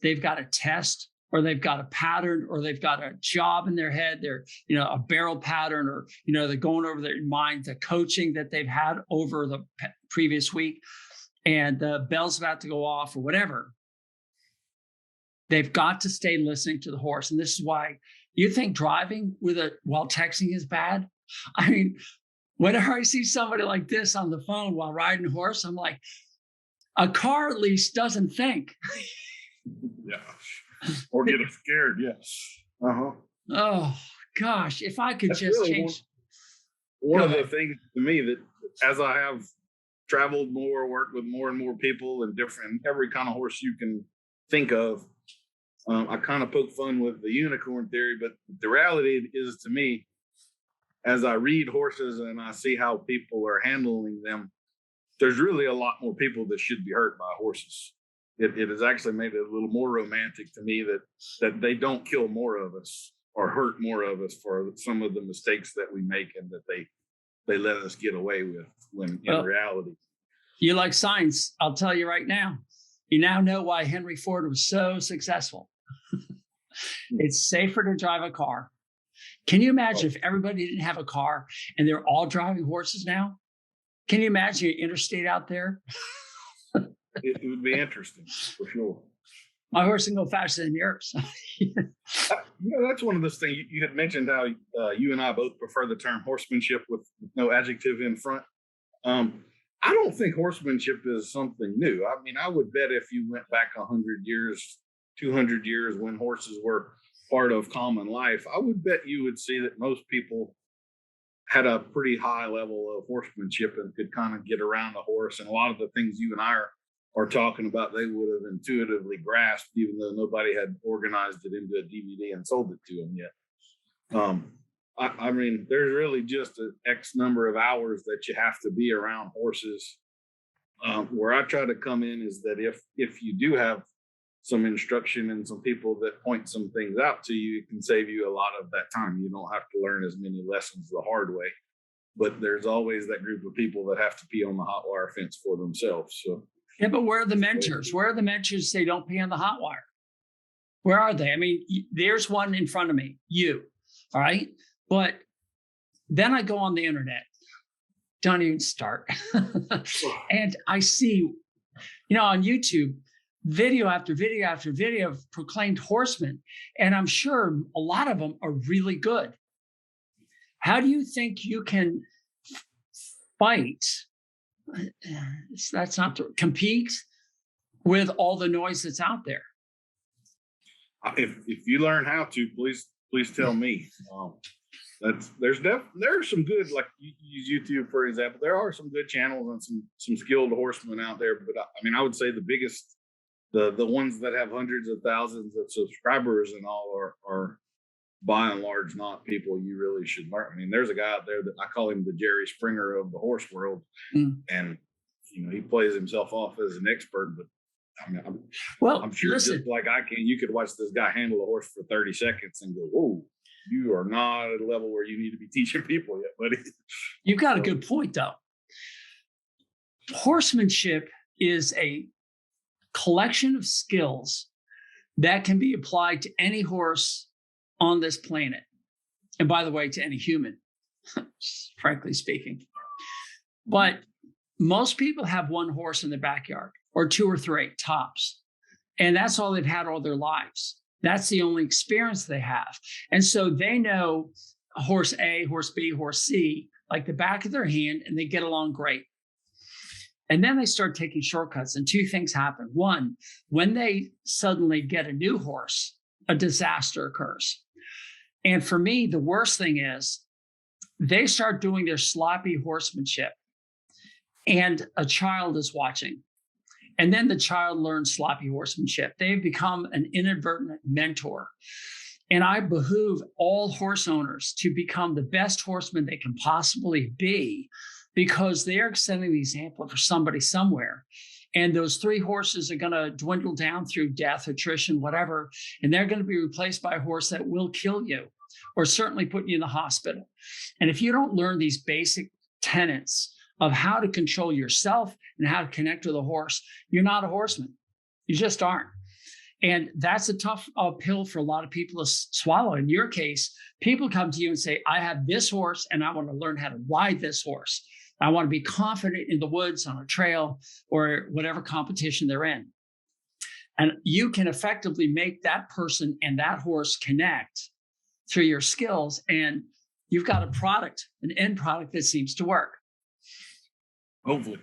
they've got a test, or they've got a pattern, or they've got a job in their head. They're, a barrel pattern, or, they're going over their mind, the coaching that they've had over the previous week, and the bell's about to go off or whatever. They've got to stay listening to the horse. And this is why you think driving while texting is bad. I mean, whenever I see somebody like this on the phone while riding a horse, I'm like, a car at least doesn't think. Yeah. Or get scared, yes. Oh gosh, if I could just change. One of the things to me that, as I have traveled more, worked with more and more people and every kind of horse you can think of, I kind of poke fun with the unicorn theory, but the reality is, to me, as I read horses and I see how people are handling them, there's really a lot more people that should be hurt by horses. It has actually made it a little more romantic to me that they don't kill more of us or hurt more of us for some of the mistakes that we make and that they let us get away with, when in reality. You like science. I'll tell you right now. You now know why Henry Ford was so successful. It's safer to drive a car. Can you imagine if everybody didn't have a car and they're all driving horses now? Can you imagine your interstate out there? It would be interesting, for sure. My horse can go faster than yours. That's one of those things. You had mentioned how you and I both prefer the term horsemanship with no adjective in front. I don't think horsemanship is something new. I mean, I would bet if you went back 100 years, 200 years when horses were part of common life, I would bet you would see that most people had a pretty high level of horsemanship and could kind of get around a horse. And a lot of the things you and I are talking about, they would have intuitively grasped, even though nobody had organized it into a DVD and sold it to them yet. I mean, there's really just an X number of hours that you have to be around horses. Where I try to come in is that if you do have some instruction and some people that point some things out to you, it can save you a lot of that time. You don't have to learn as many lessons the hard way. But there's always that group of people that have to pee on the hot wire fence for themselves. So yeah, but where are the mentors? Where are the mentors say don't pee on the hot wire? Where are they? I mean, there's one in front of me, you, all right? But then I go on the internet, don't even start. And I see, on YouTube, video after video after video of proclaimed horsemen. And I'm sure a lot of them are really good. How do you think you can fight? That's not to compete with all the noise that's out there. If you learn how to, please tell me. There are some good, like you use YouTube for example. There are some good channels and some skilled horsemen out there. But I mean, I would say the biggest, the ones that have hundreds of thousands of subscribers and all are by and large not people you really should learn. I mean, there's a guy out there that I call him the Jerry Springer of the horse world, and he plays himself off as an expert, but I mean, I'm sure listen, just like I can, you could watch this guy handle a horse for 30 seconds and go, whoa, you are not at a level where you need to be teaching people yet, buddy. You've got a good point, though. Horsemanship is a collection of skills that can be applied to any horse on this planet. And by the way, to any human, frankly speaking. But most people have one horse in their backyard, or two or three tops. And that's all they've had all their lives. That's the only experience they have. And so they know horse A, horse B, horse C, like the back of their hand, and they get along great. And then they start taking shortcuts, and two things happen. One, when they suddenly get a new horse, a disaster occurs. And for me, the worst thing is they start doing their sloppy horsemanship, and a child is watching. And then the child learns sloppy horsemanship. They've become an inadvertent mentor. And I behoove all horse owners to become the best horseman they can possibly be, because they are setting the example for somebody somewhere. And those three horses are going to dwindle down through death, attrition, whatever. And they're going to be replaced by a horse that will kill you, or certainly put you in the hospital. And if you don't learn these basic tenets of how to control yourself and how to connect with a horse, you're not a horseman. You just aren't. And that's a tough pill for a lot of people to swallow. In your case, people come to you and say, I have this horse and I want to learn how to ride this horse. I want to be confident in the woods, on a trail, or whatever competition they're in. And you can effectively make that person and that horse connect through your skills. And you've got a product, an end product that seems to work. Hopefully.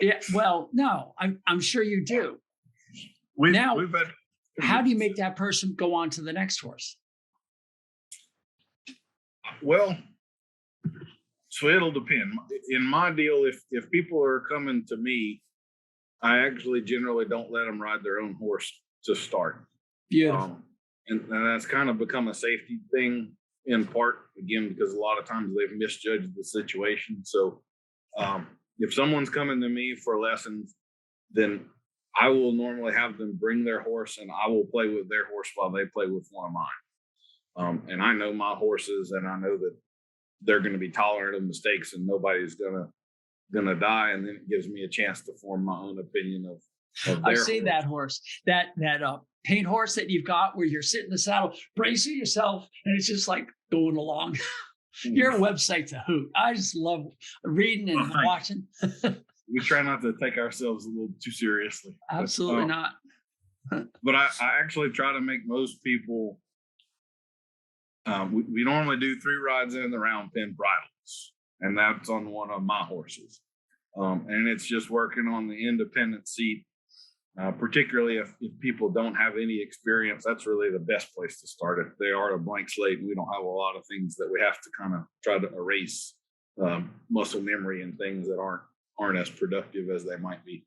Yeah, well, no, I'm sure you do. How do you make that person go on to the next horse? Well, so it'll depend. In my deal, if people are coming to me, I actually generally don't let them ride their own horse to start. Beautiful. And that's kind of become a safety thing in part, again, because a lot of times they've misjudged the situation. So if someone's coming to me for lessons, then I will normally have them bring their horse and I will play with their horse while they play with one of mine. And I know my horses, and I know that they're going to be tolerant of mistakes and nobody's gonna die. And then it gives me a chance to form my own opinion of their I've seen horse. that horse, that paint horse that you've got where you're sitting in the saddle, bracing yourself, and it's just like going along. Your website's a hoot. I just love reading and watching. We try not to take ourselves a little too seriously. Absolutely not. But I actually try to make most people. We normally do 3 rides in the round pen bridles, and that's on one of my horses. And it's just working on the independent seat, particularly if people don't have any experience. That's really the best place to start. If they are a blank slate, we don't have a lot of things that we have to kind of try to erase, muscle memory and things that aren't as productive as they might be.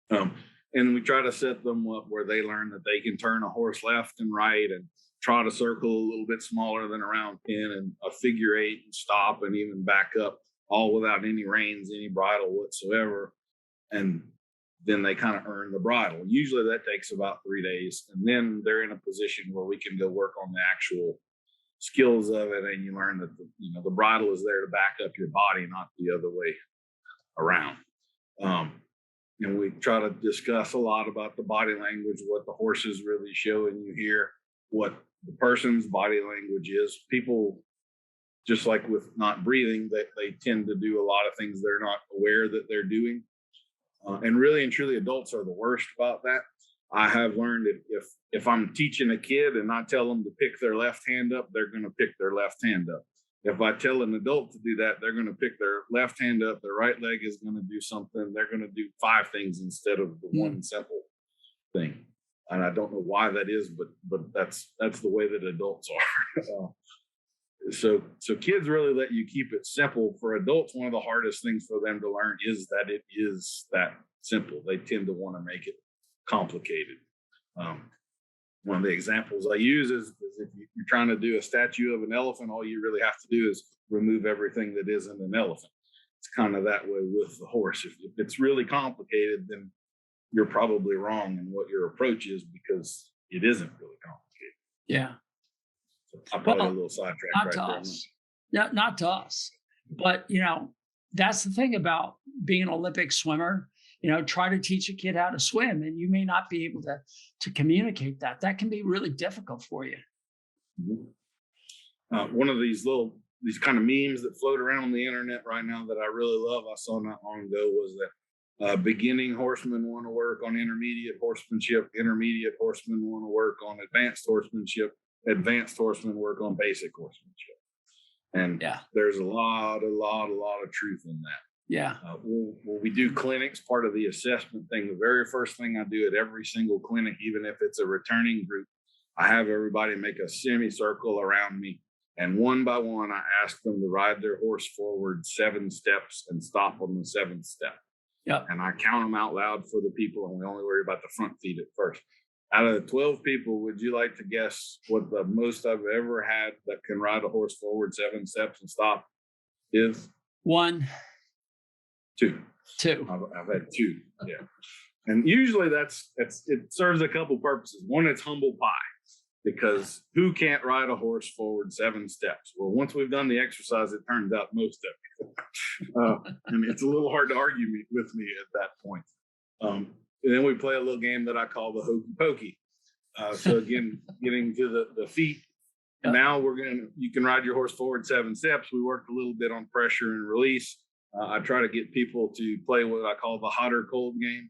And we try to set them up where they learn that they can turn a horse left and right and trot a circle a little bit smaller than a round pin and a figure 8 and stop and even back up, all without any reins, any bridle whatsoever. And then they kind of earn the bridle. Usually that takes about 3 days. And then they're in a position where we can go work on the actual skills of it. And you learn that the bridle is there to back up your body, not the other way around. And we try to discuss a lot about the body language, what the horse is really showing you here, what the person's body language is. People, just like with not breathing, they tend to do a lot of things they're not aware that they're doing. And really and truly, adults are the worst about that. I have learned if I'm teaching a kid and I tell them to pick their left hand up, they're going to pick their left hand up. If I tell an adult to do that, they're going to pick their left hand up. Their right leg is going to do something. They're going to do 5 things instead of the one simple thing. And I don't know why that is, but that's the way that adults are. So kids really let you keep it simple. For adults, one of the hardest things for them to learn is that it is that simple. They tend to want to make it complicated. One of the examples I use is if you're trying to do a statue of an elephant, all you really have to do is remove everything that isn't an elephant. It's kind of that way with the horse. If it's really complicated, then you're probably wrong in what your approach is, because it isn't really complicated. Yeah. So I probably a little sidetracked not right to there. us. Not to us. But, that's the thing about being an Olympic swimmer. Try to teach a kid how to swim, and you may not be able to communicate that. That can be really difficult for you. Mm-hmm. One of these kind of memes that float around on the internet right now that I really love, I saw not long ago, was that beginning horsemen want to work on intermediate horsemanship, intermediate horsemen want to work on advanced horsemanship, advanced horsemen work on basic horsemanship. And there's a lot of truth in that. Yeah. When we do clinics, part of the assessment thing, the very first thing I do at every single clinic, even if it's a returning group, I have everybody make a semicircle around me. And one by one, I ask them to ride their horse forward 7 steps and stop on the 7th step. Yep. And I count them out loud for the people, and we only worry about the front feet at first. Out of the 12 people, would you like to guess what the most I've ever had that can ride a horse forward 7 steps and stop is? 1. 2. I've had 2. Yeah. And usually it serves a couple purposes. One, it's humble pie, because who can't ride a horse forward 7 steps? Well, once we've done the exercise, it turns out most of it. And it's a little hard to argue with me at that point. And then we play a little game that I call the hokey pokey. So again, getting to the feet. Yep. Now you can ride your horse forward 7 steps. We worked a little bit on pressure and release. I try to get people to play what I call the hot or cold game.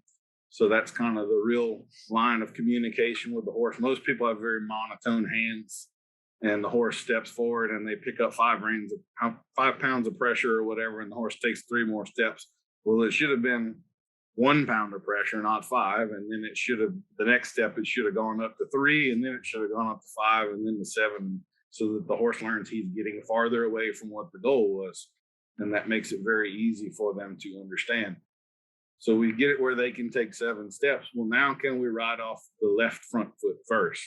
So that's kind of the real line of communication with the horse. Most people have very monotone hands, and the horse steps forward and they pick up 5 pounds of pressure or whatever, and the horse takes 3 more steps. Well, it should have been 1 pound of pressure, not 5. And then the next step, it should have gone up to 3, and then it should have gone up to 5, and then to 7, so that the horse learns he's getting farther away from what the goal was. And that makes it very easy for them to understand. So we get it where they can take 7 steps. Well, now can we ride off the left front foot first?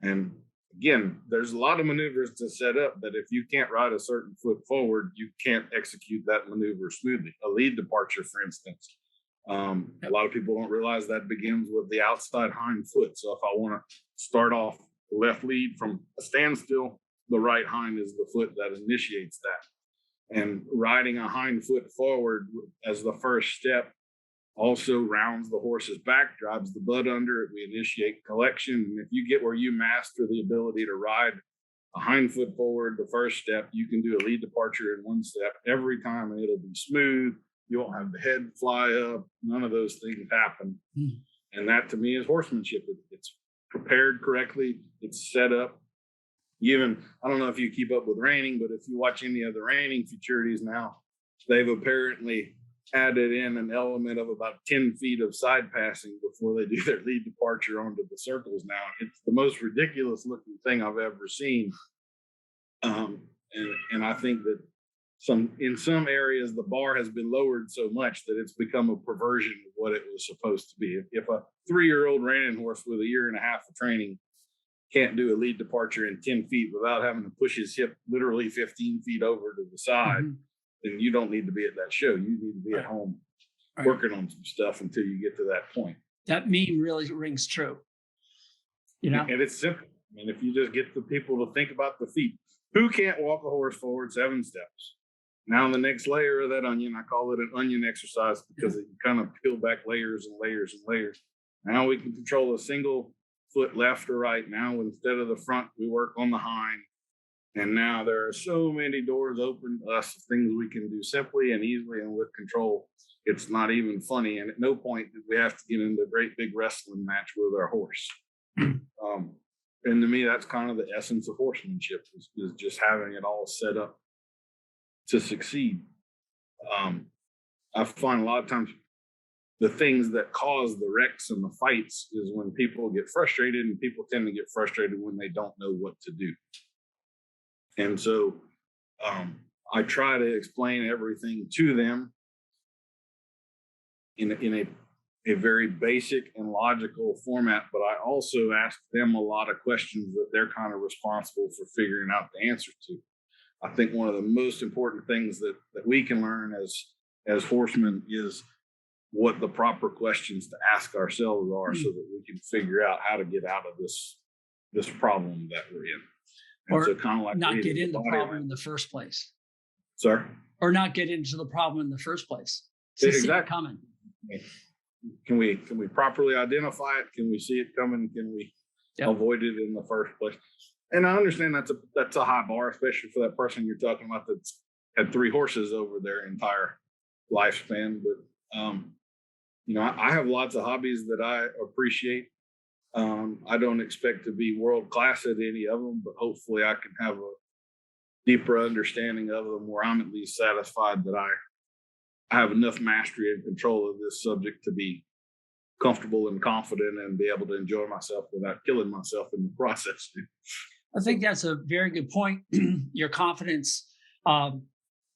And again, there's a lot of maneuvers to set up that if you can't ride a certain foot forward, you can't execute that maneuver smoothly. A lead departure, for instance. A lot of people don't realize that begins with the outside hind foot. So if I want to start off the left lead from a standstill, the right hind is the foot that initiates that. And riding a hind foot forward as the first step also rounds the horse's back, drives the butt under it. We initiate collection. And if you get where you master the ability to ride a hind foot forward, the first step, you can do a lead departure in one step every time, and it'll be smooth. You won't have the head fly up. None of those things happen. And that to me is horsemanship. It's prepared correctly. It's set up. Even, I don't know if you keep up with reining, but if you watch any of the reining futurities now, they've apparently added in an element of about 10 feet of side passing before they do their lead departure onto the circles now. It's the most ridiculous looking thing I've ever seen. And I think that in some areas, the bar has been lowered so much that it's become a perversion of what it was supposed to be. If a 3-year-old reining horse with a year and a half of training can't do a lead departure in 10 feet without having to push his hip literally 15 feet over to the side, then you don't need to be at that show. You need to be at home working on some stuff until you get to that point. That meme really rings true. You know? And it's simple. I mean, if you just get the people to think about the feet, who can't walk a horse forward 7 steps? Now, the next layer of that onion, I call it an onion exercise because it kind of peel back layers and layers and layers. Now we can control a single foot left or right. Now, instead of the front, we work on the hind. And now there are so many doors open to us, things we can do simply and easily and with control. It's not even funny. And at no point did we have to get into a great big wrestling match with our horse. And to me, that's kind of the essence of horsemanship is just having it all set up to succeed. I find a lot of times the things that cause the wrecks and the fights is when people get frustrated, and people tend to get frustrated when they don't know what to do. And so I try to explain everything to them in a very basic and logical format, but I also ask them a lot of questions that they're kind of responsible for figuring out the answer to. I think one of the most important things that we can learn as horsemen is what the proper questions to ask ourselves are so that we can figure out how to get out of this problem that we're in. And or so kind of like not get into the problem in the first place. Sir? Or not get into the problem in the first place. Exactly. Coming. Can we properly identify it? Can we see it coming? Can we avoid it in the first place? And I understand that's a high bar, especially for that person you're talking about that's had 3 horses over their entire lifespan. But I have lots of hobbies that I appreciate. I don't expect to be world class at any of them, but hopefully I can have a deeper understanding of them where I'm at least satisfied that I have enough mastery and control of this subject to be comfortable and confident and be able to enjoy myself without killing myself in the process. I think that's a very good point. Your confidence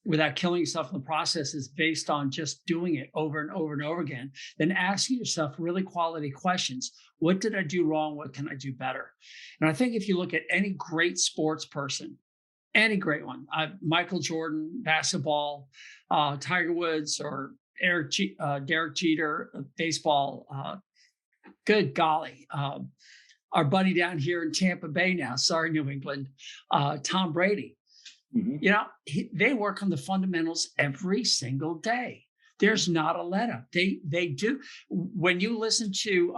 without killing yourself in the process is based on just doing it over and over and over again. Then asking yourself really quality questions. What did I do wrong? What can I do better? And I think if you look at any great sports person, any great one, Michael Jordan, basketball, Tiger Woods, or Derek Jeter, baseball, good golly. Our buddy down here in Tampa Bay now, sorry, New England, Tom Brady. They work on the fundamentals every single day. There's not a let up. They do. When you listen to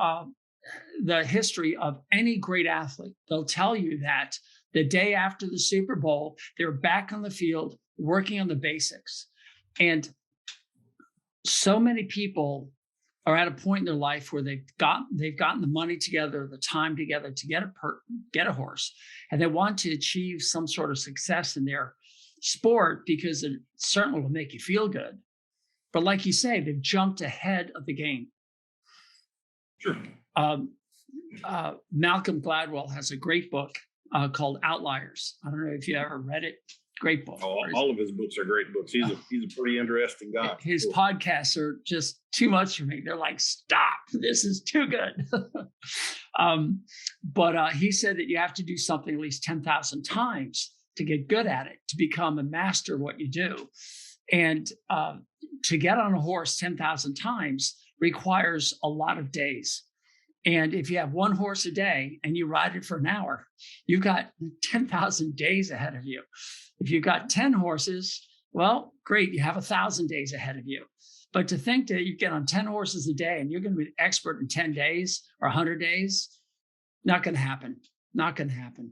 the history of any great athlete, they'll tell you that the day after the Super Bowl, they're back on the field working on the basics. And so many people are at a point in their life where they've gotten the money together, the time together to get a horse, and they want to achieve some sort of success in their sport because it certainly will make you feel good. But like you say, they've jumped ahead of the game. Sure. Malcolm Gladwell has a great book called Outliers. I don't know if you ever read it. Great book. All of his books are great books. He's a pretty interesting guy. His podcasts are just too much for me. They're like, stop, this is too good. But he said that you have to do something at least 10,000 times to get good at it, to become a master of what you do. And to get on a horse 10,000 times requires a lot of days. And if you have one horse a day and you ride it for an hour, you've got 10,000 days ahead of you. If you've got 10 horses, well, great, you have 1,000 days ahead of you. But to think that you get on 10 horses a day and you're going to be an expert in 10 days or 100 days, not going to happen. Not going to happen.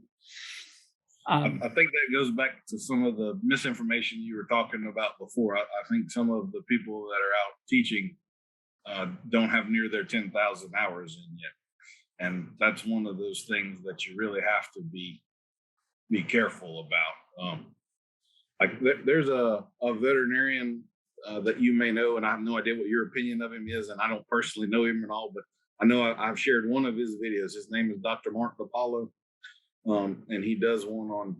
I think that goes back to some of the misinformation you were talking about before. I think some of the people that are out teaching don't have near their 10,000 hours in yet. And that's one of those things that you really have to be careful about. There's a veterinarian that you may know, and I have no idea what your opinion of him is, and I don't personally know him at all, but I know I've shared one of his videos. His name is Dr. Mark DiPaolo, and he does one on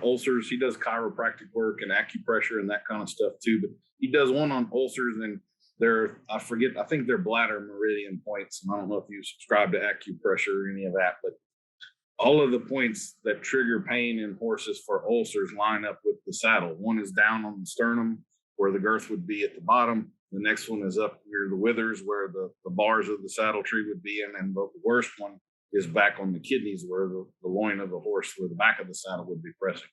ulcers. He does chiropractic work and acupressure and that kind of stuff too, but he does one on ulcers, and I think they're bladder meridian points, and I don't know if you subscribe to acupressure or any of that, but all of the points that trigger pain in horses for ulcers line up with the saddle. One is down on the sternum, where the girth would be at the bottom. The next one is up near the withers, where the bars of the saddle tree would be in. And the worst one is back on the kidneys, where the loin of the horse, where the back of the saddle would be pressing.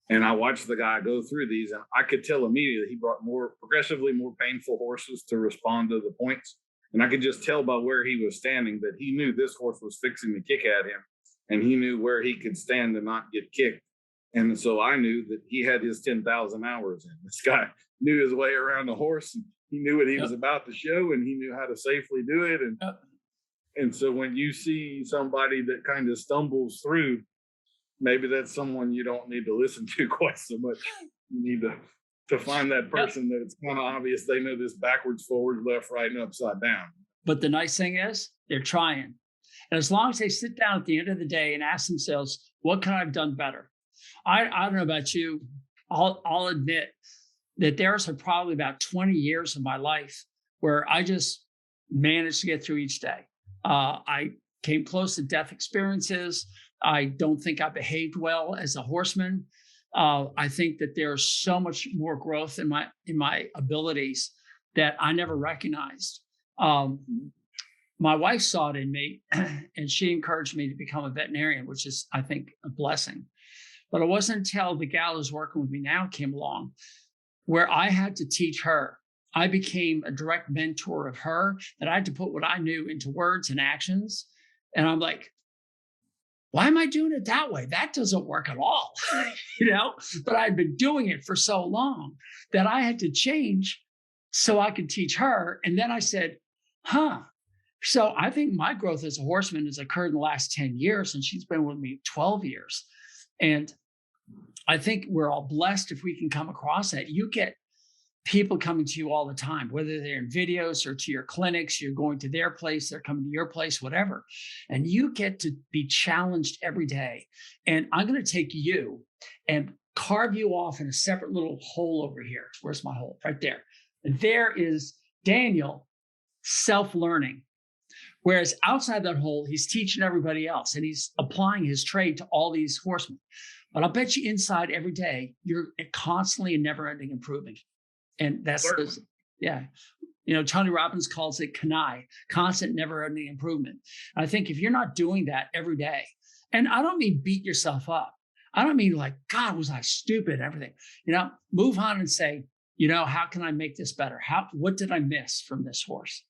And I watched the guy go through these, and I could tell immediately he brought progressively more painful horses to respond to the points. And I could just tell by where he was standing that he knew this horse was fixing to kick at him, and he knew where he could stand and not get kicked. And so I knew that he had his 10,000 hours in. This guy knew his way around the horse, and he knew what he was about to show, and he knew how to safely do it. And so when you see somebody that kind of stumbles through, maybe that's someone you don't need to listen to quite so much. You need to find that person that it's kind of obvious they know this backwards, forward, left, right, and upside down. But the nice thing is they're trying. And as long as they sit down at the end of the day and ask themselves, what could I have done better? I don't know about you. I'll admit that there's probably about 20 years of my life where I just managed to get through each day. I came close to death experiences. I don't think I behaved well as a horseman. I think that there's so much more growth in my abilities that I never recognized. My wife saw it in me, and she encouraged me to become a veterinarian, which is, I think, a blessing. But it wasn't until the gal who's working with me now came along where I had to teach her. I became a direct mentor of her, that I had to put what I knew into words and actions. And I'm like, why am I doing it that way? That doesn't work at all, But I'd been doing it for so long that I had to change so I could teach her. And then I said, So I think my growth as a horseman has occurred in the last 10 years, and she's been with me 12 years. And I think we're all blessed if we can come across that. You get people coming to you all the time, whether they're in videos or to your clinics, you're going to their place, they're coming to your place, whatever. And you get to be challenged every day. And I'm going to take you and carve you off in a separate little hole over here. Where's my hole? Right there. And there is Daniel self-learning. Whereas outside that hole, he's teaching everybody else, and he's applying his trade to all these horsemen. But I'll bet you inside every day, you're constantly and never-ending improving. And that's, Tony Robbins calls it CANI, constant, never-ending improvement. I think if you're not doing that every day, and I don't mean beat yourself up. I don't mean like, God, was I stupid, everything. Move on and say, how can I make this better? What did I miss from this horse?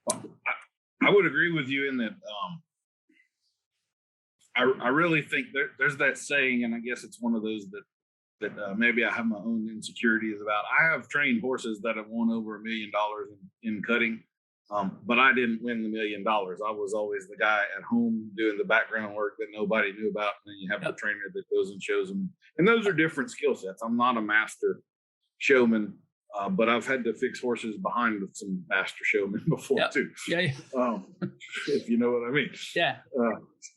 Well, I would agree with you in that I really think there's that saying, and I guess it's one of those that maybe I have my own insecurities about. I have trained horses that have won over $1 million in cutting, but I didn't win the $1 million. I was always the guy at home doing the background work that nobody knew about, and then you have the trainer that goes and shows them. And those are different skill sets. I'm not a master showman. But I've had to fix horses behind some master showmen before too. Yeah. If you know what I mean. Yeah.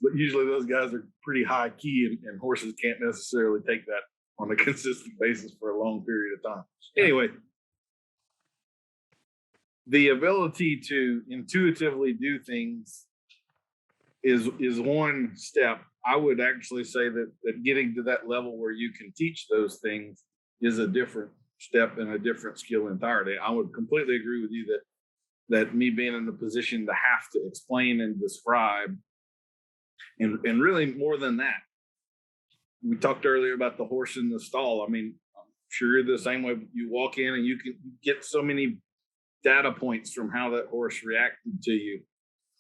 But usually those guys are pretty high key, and horses can't necessarily take that on a consistent basis for a long period of time. Anyway, the ability to intuitively do things is one step. I would actually say that getting to that level where you can teach those things is a different step and a different skill entirely. I would completely agree with you that me being in the position to have to explain and describe, and really more than that, we talked earlier about the horse in the stall. I mean, I'm sure the same way. You walk in and you can get so many data points from how that horse reacted to you,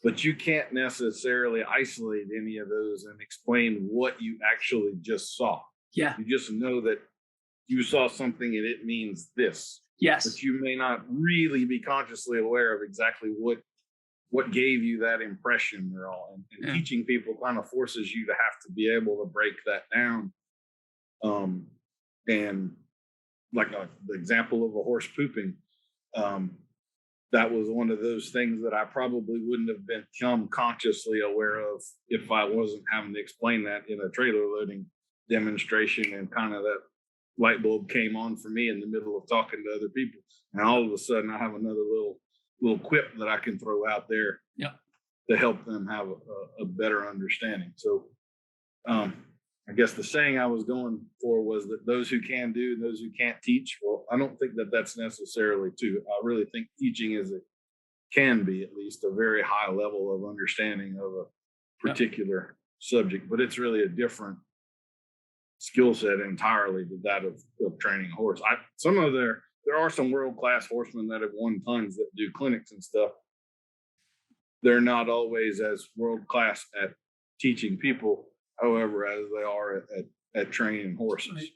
but you can't necessarily isolate any of those and explain what you actually just saw. Yeah. You just know that you saw something and it means this. Yes. But you may not really be consciously aware of exactly what gave you that impression or all. And teaching people kind of forces you to have to be able to break that down. And like the example of a horse pooping, that was one of those things that I probably wouldn't have become consciously aware of if I wasn't having to explain that in a trailer loading demonstration, and kind of that light bulb came on for me in the middle of talking to other people. And all of a sudden I have another little quip that I can throw out there to help them have a better understanding. So I guess the saying I was going for was that those who can do and those who can't teach. Well, I don't think that that's necessarily true. I really think teaching can be at least a very high level of understanding of a particular subject, but it's really a different skill set entirely to that of training a horse. There are some world-class horsemen that have won tons that do clinics and stuff. They're not always as world-class at teaching people, however, as they are at training horses,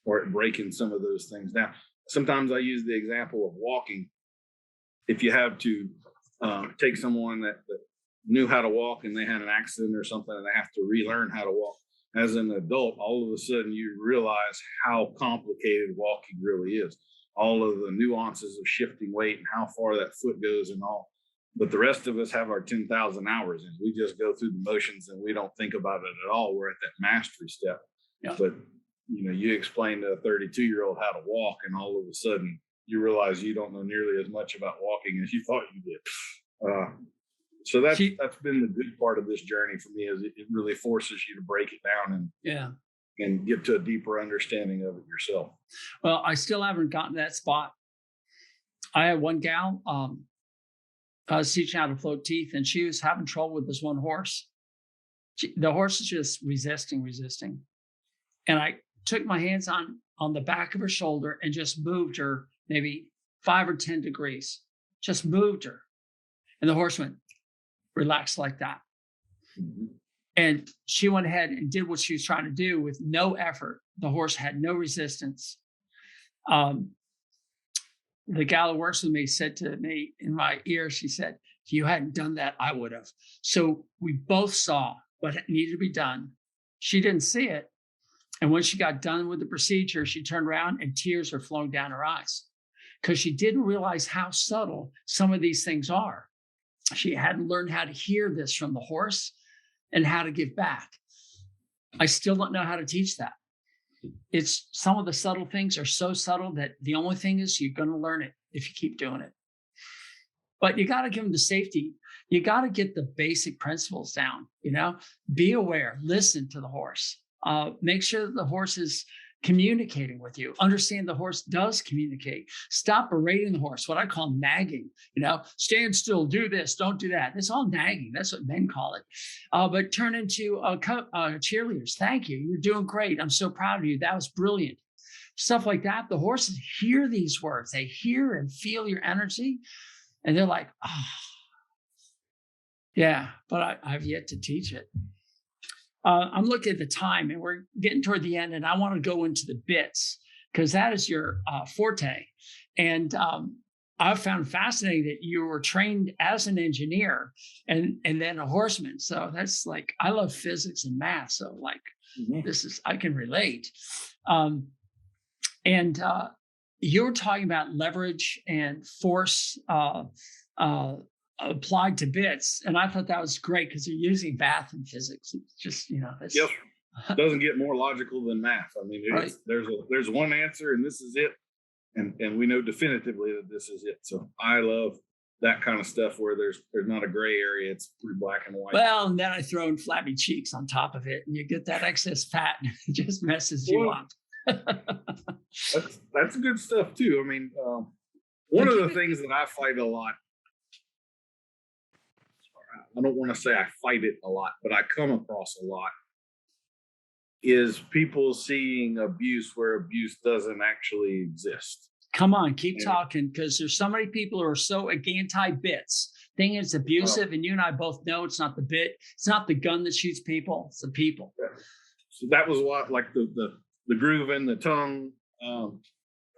or at breaking some of those things down. Sometimes I use the example of walking. If you have to take someone that knew how to walk and they had an accident or something and they have to relearn how to walk, as an adult, all of a sudden you realize how complicated walking really is. All of the nuances of shifting weight and how far that foot goes and all. But the rest of us have our 10,000 hours and we just go through the motions and we don't think about it at all. We're at that mastery step. Yeah. But you explain to a 32-year-old how to walk, and all of a sudden you realize you don't know nearly as much about walking as you thought you did. So that's been the good part of this journey for me, is it really forces you to break it down and get to a deeper understanding of it yourself. Well, I still haven't gotten to that spot. I had one gal, I was teaching how to float teeth, and she was having trouble with this one horse. The horse is just resisting. And I took my hands on the back of her shoulder and just moved her maybe 5 or 10 degrees, just moved her. And the horse went, relaxed like that. Mm-hmm. And she went ahead and did what she was trying to do with no effort. The horse had no resistance. The gal who works with me said to me in my ear, she said, if you hadn't done that, I would have. So we both saw what needed to be done. She didn't see it. And when she got done with the procedure, she turned around and tears were flowing down her eyes because she didn't realize how subtle some of these things are. She hadn't learned how to hear this from the horse and how to give back. I still don't know how to teach that. It's some of the subtle things are so subtle that the only thing is you're going to learn it if you keep doing it. But you got to give them the safety. You got to get the basic principles down, be aware, listen to the horse, make sure that the horse is communicating with you. Understand the horse does communicate. Stop berating the horse, what I call nagging. Stand still, do this, don't do that. It's all nagging. That's what men call it. But turn into cheerleaders. Thank you. You're doing great. I'm so proud of you. That was brilliant. Stuff like that. The horses hear these words. They hear and feel your energy. And they're like, oh, yeah, but I've yet to teach it. I'm looking at the time and we're getting toward the end, and I want to go into the bits because that is your forte. And I've found fascinating that you were trained as an engineer and then a horseman. So that's like, I love physics and math. So like, I can relate. you're talking about leverage and force applied to bits, and I thought that was great because you're using math and physics. It's just, it's, Yep. Doesn't get more logical than math. I mean, right. there's one answer, and this is it, and we know definitively that this is it. So I love that kind of stuff where there's not a gray area. It's pretty black and white. Well, and then I throw in flabby cheeks on top of it, and you get that excess fat. It just messes you up. That's good stuff too. I mean, one of the things that I fight a lot, I don't want to say I fight it a lot, but I come across a lot, is people seeing abuse where abuse doesn't actually exist. Come on, keep talking, because there's so many people who are so anti-bits, thinking it's abusive, and you and I both know it's not the bit, it's not the gun that shoots people, it's the people. Yeah. So that was what, like the groove in the tongue.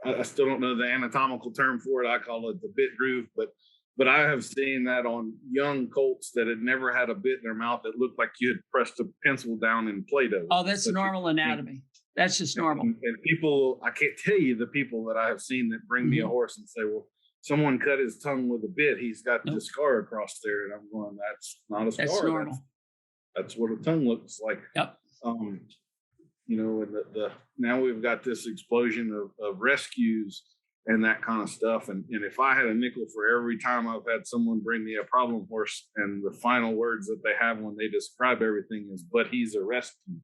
I still don't know the anatomical term for it. I call it the bit groove, but I have seen that on young colts that had never had a bit in their mouth that looked like you had pressed a pencil down in Play-Doh. Oh, that's normal anatomy. That's just normal. And people, I can't tell you the people that I have seen that bring me a horse and say, well, someone cut his tongue with a bit. He's got the scar across there. And I'm going, that's not a scar. That's normal. That's what a tongue looks like. Yep. And now we've got this explosion of rescues and that kind of stuff. And if I had a nickel for every time I've had someone bring me a problem horse, and the final words that they have when they describe everything is, but he's a rescue,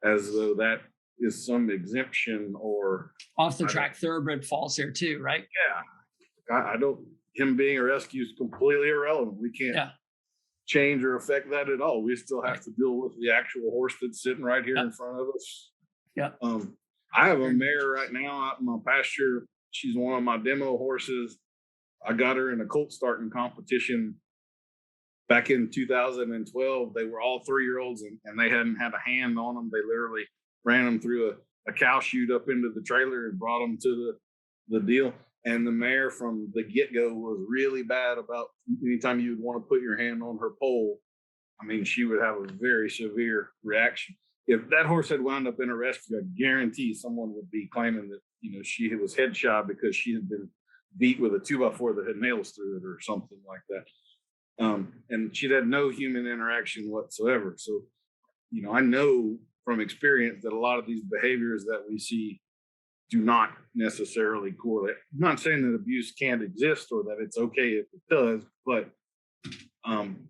as though that is some exemption or off the track thoroughbred falls there too, right? Yeah. I don't, him being a rescue is completely irrelevant. We can't change or affect that at all. We still have to deal with the actual horse that's sitting right here in front of us. Yeah. I have a mare right now out in my pasture. She's one of my demo horses. I got her in a colt starting competition back in 2012. They were all 3-year-olds and they hadn't had a hand on them. They literally ran them through a cow chute up into the trailer and brought them to the deal. And the mare from the get-go was really bad about anytime you would want to put your hand on her pole. I mean, she would have a very severe reaction. If that horse had wound up in a rescue, I guarantee someone would be claiming that, she was head shy because she had been beat with a 2x4 that had nails through it or something like that. And she'd had no human interaction whatsoever. So, I know from experience that a lot of these behaviors that we see do not necessarily correlate. I'm not saying that abuse can't exist or that it's okay if it does, but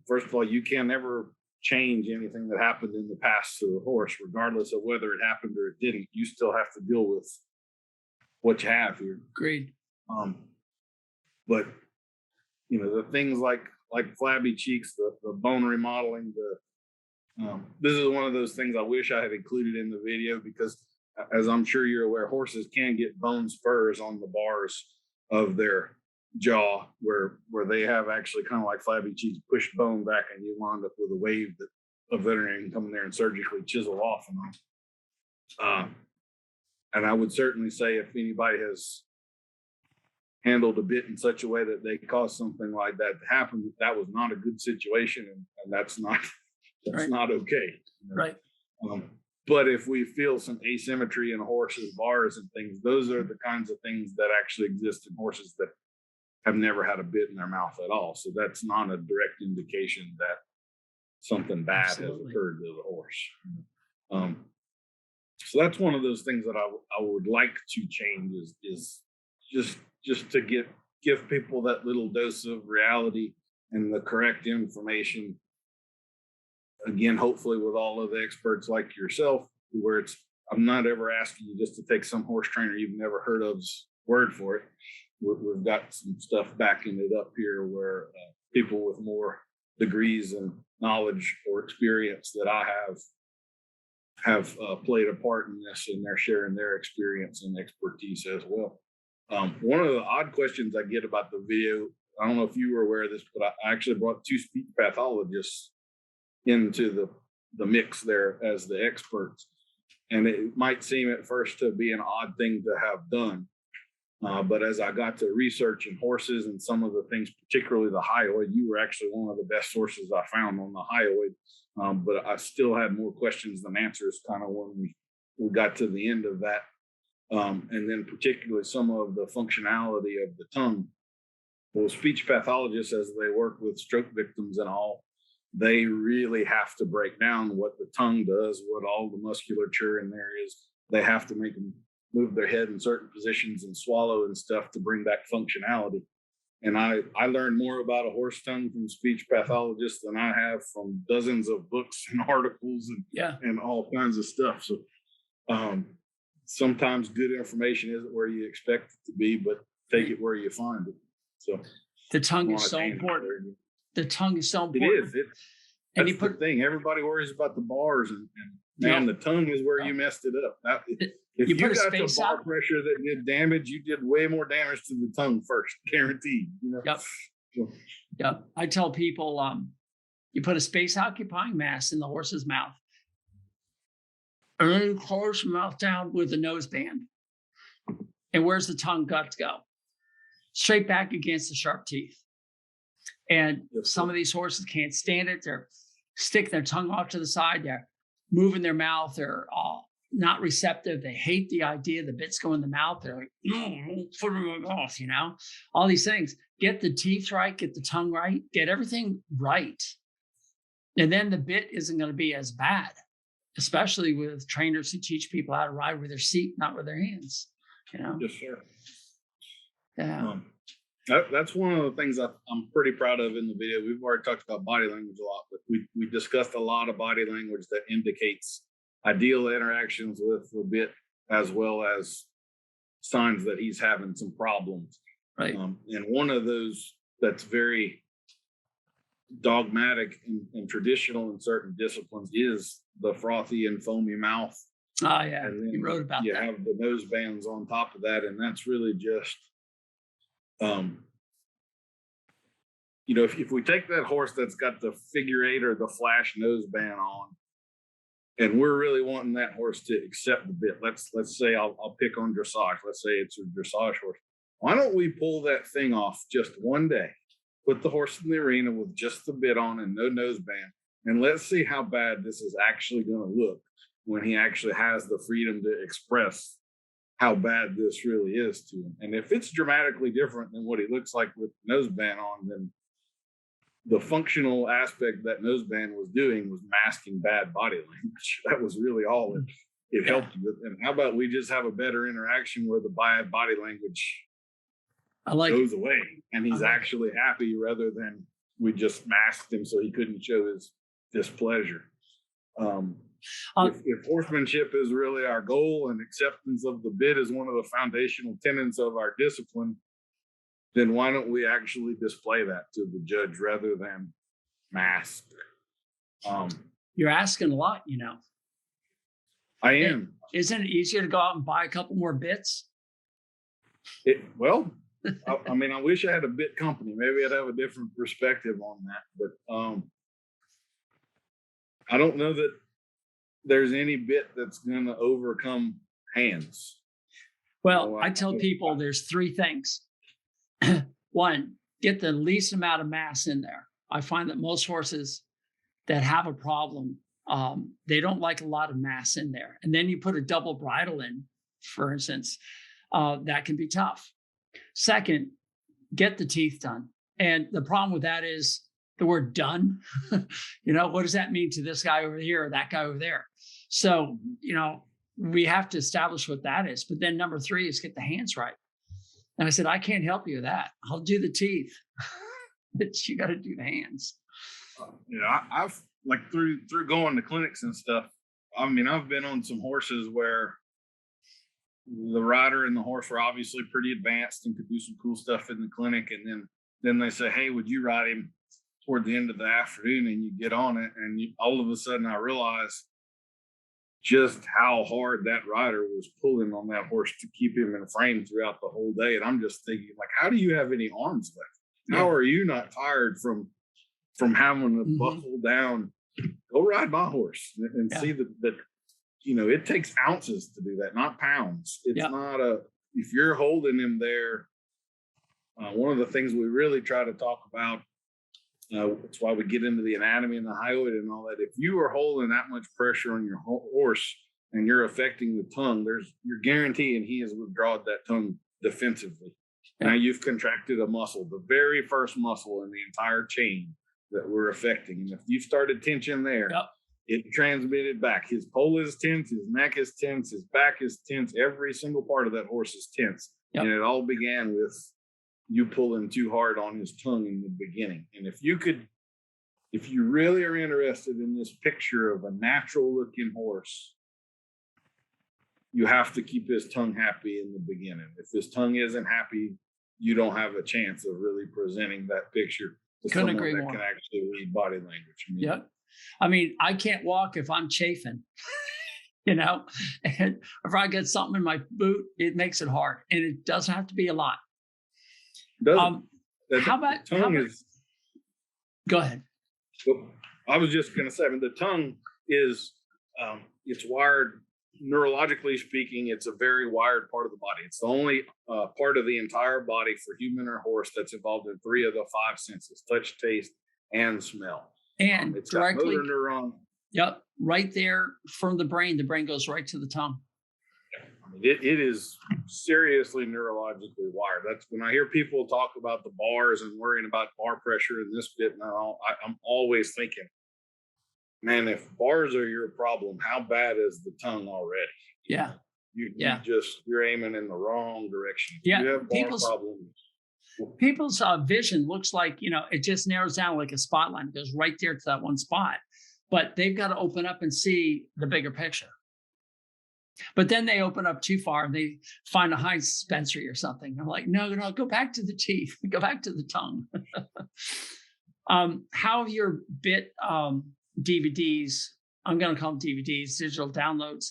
first of all, you can never change anything that happened in the past to the horse, regardless of whether it happened or it didn't. You still have to deal with what you have here. Agreed. But the things like flabby cheeks, the bone remodeling, this is one of those things I wish I had included in the video, because as I'm sure you're aware, horses can get bone spurs on the bars of their jaw where they have actually kind of like flabby cheeks, push bone back, and you wind up with a wave that a veterinarian can come in there and surgically chisel off and and I would certainly say if anybody has handled a bit in such a way that they caused something like that to happen, that was not a good situation, and that's not not okay. Right. But if we feel some asymmetry in horses' bars and things, those are the kinds of things that actually exist in horses that have never had a bit in their mouth at all. So that's not a direct indication that something bad has occurred to the horse. So that's one of those things that I would like to change is just to give people that little dose of reality and the correct information. Again, hopefully with all of the experts like yourself, where I'm not ever asking you just to take some horse trainer you've never heard of's word for it. We've got some stuff backing it up here where people with more degrees and knowledge or experience that I have played a part in this, and they're sharing their experience and expertise as well. One of the odd questions I get about the video, I don't know if you were aware of this, but I actually brought 2 speech pathologists into the mix there as the experts. And it might seem at first to be an odd thing to have done. But as I got to researching horses and some of the things, particularly the hyoid, you were actually one of the best sources I found on the hyoid. But I still had more questions than answers kind of when we got to the end of that. And then particularly some of the functionality of the tongue. Well, speech pathologists, as they work with stroke victims and all, they really have to break down what the tongue does, what all the musculature in there is. They have to make them move their head in certain positions and swallow and stuff to bring back functionality. And I learned more about a horse tongue from speech pathologists than I have from dozens of books and articles and all kinds of stuff. So sometimes good information isn't where you expect it to be, but take it where you find it. So the tongue is so important. The tongue is so important. It is. That's the thing. Everybody worries about the bars, and man, the tongue is where you messed it up. If you got the bar pressure that did damage, you did way more damage to the tongue first, guaranteed. Yep. Yep. I tell people, you put a space occupying mass in the horse's mouth, and then you close the mouth down with a nose band. And where's the tongue got to go? Straight back against the sharp teeth. And some of these horses can't stand it. They're sticking their tongue off to the side. They're moving their mouth. They're not receptive. They hate the idea the bits go in the mouth. They're like, no, put it in my mouth, all these things. Get the teeth right, get the tongue right, get everything right. And then the bit isn't going to be as bad, especially with trainers who teach people how to ride with their seat, not with their hands, Yes, sir. Yeah. That's one of the things I'm pretty proud of in the video. We've already talked about body language a lot, but we discussed a lot of body language that indicates ideal interactions with the bit, as well as signs that he's having some problems. Right. And one of those that's very dogmatic and traditional in certain disciplines is the frothy and foamy mouth. Oh, yeah. And you wrote about that. You have the nose bands on top of that, and that's really just if we take that horse that's got the figure 8 or the flash nose band on, and we're really wanting that horse to accept the bit, let's say I'll pick on dressage. Let's say it's a dressage horse. Why don't we pull that thing off just one day, put the horse in the arena with just the bit on and no nose band, and let's see how bad this is actually going to look when he actually has the freedom to express how bad this really is to him. And if it's dramatically different than what he looks like with the nose band on, then the functional aspect that nose band was doing was masking bad body language. That was really all it helped with. And how about we just have a better interaction where the bad body language goes away and he's actually happy, rather than we just masked him so he couldn't show his displeasure. If horsemanship is really our goal and acceptance of the bit is one of the foundational tenets of our discipline, then why don't we actually display that to the judge rather than mask? You're asking a lot, I am. Isn't it easier to go out and buy a couple more bits? I wish I had a bit company. Maybe I'd have a different perspective on that. But I don't know that there's any bit that's going to overcome hands. Well, I tell people there's 3 things. 1, get the least amount of mass in there. I find that most horses that have a problem, they don't like a lot of mass in there. And then you put a double bridle in, for instance, that can be tough. 2nd, get the teeth done. And the problem with that is the word done. What does that mean to this guy over here or that guy over there? So, we have to establish what that is. But then number 3 is get the hands right. And I said, I can't help you with that. I'll do the teeth, but you got to do the hands. I've through going to clinics and stuff. I've been on some horses where the rider and the horse were obviously pretty advanced and could do some cool stuff in the clinic. And then they say, hey, would you ride him toward the end of the afternoon? And you get on it, and all of a sudden I realize just how hard that rider was pulling on that horse to keep him in a frame throughout the whole day. And I'm just thinking, how do you have any arms left? How are you not tired from having to buckle down? Go ride my horse and see that it takes ounces to do that, not pounds. It's not if you're holding him there. One of the things we really try to talk about, that's why we get into the anatomy and the highway and all that. If you are holding that much pressure on your horse, and you're affecting the tongue, you're guaranteeing he has withdrawn that tongue defensively. Now you've contracted a muscle, the very first muscle in the entire chain that we're affecting. And if you've started tension there, it transmitted back. His pole is tense, his neck is tense, his back is tense, every single part of that horse is tense. And it all began with you pulling too hard on his tongue in the beginning. And if you really are interested in this picture of a natural looking horse, you have to keep his tongue happy in the beginning. If his tongue isn't happy, you don't have a chance of really presenting that picture to someone that can actually read body language. I mean, I can't walk if I'm chafing, and if I get something in my boot, it makes it hard, and it doesn't have to be a lot. How about go ahead. Well, I was just going to say, the tongue is, it's wired, neurologically speaking, it's a very wired part of the body. It's the only part of the entire body for human or horse that's involved in 3 of the 5 senses: touch, taste, and smell. And it's directly, got motor neuron. Yep, right there from the brain goes right to the tongue. It is seriously neurologically wired. That's when I hear people talk about the bars and worrying about bar pressure and this bit and all, I'm always thinking, man, if bars are your problem, how bad is the tongue already? You're aiming in the wrong direction. Yeah, you have bar problems. People's vision looks like, it just narrows down like a spotlight. It goes right there to that one spot, but they've got to open up and see the bigger picture. But then they open up too far and they find a high suspensory or something. I'm like, no, go back to the teeth, go back to the tongue. How have your bit DVDs, I'm going to call them DVDs, digital downloads,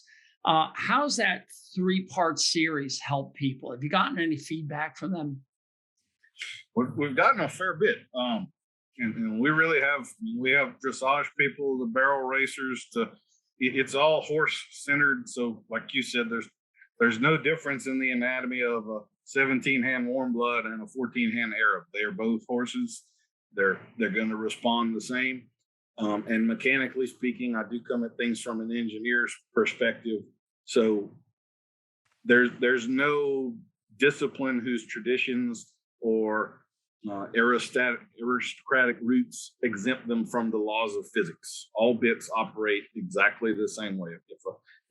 how's that 3-part series help people? Have you gotten any feedback from them? We've gotten a fair bit. And we really have, we have dressage people, the barrel racers, it's all horse centered. So like you said, there's no difference in the anatomy of a 17-hand warm blood and a 14-hand Arab. They are both horses. They're going to respond the same. And mechanically speaking, I do come at things from an engineer's perspective. So there's no discipline whose traditions or aristocratic roots exempt them from the laws of physics. All bits operate exactly the same way.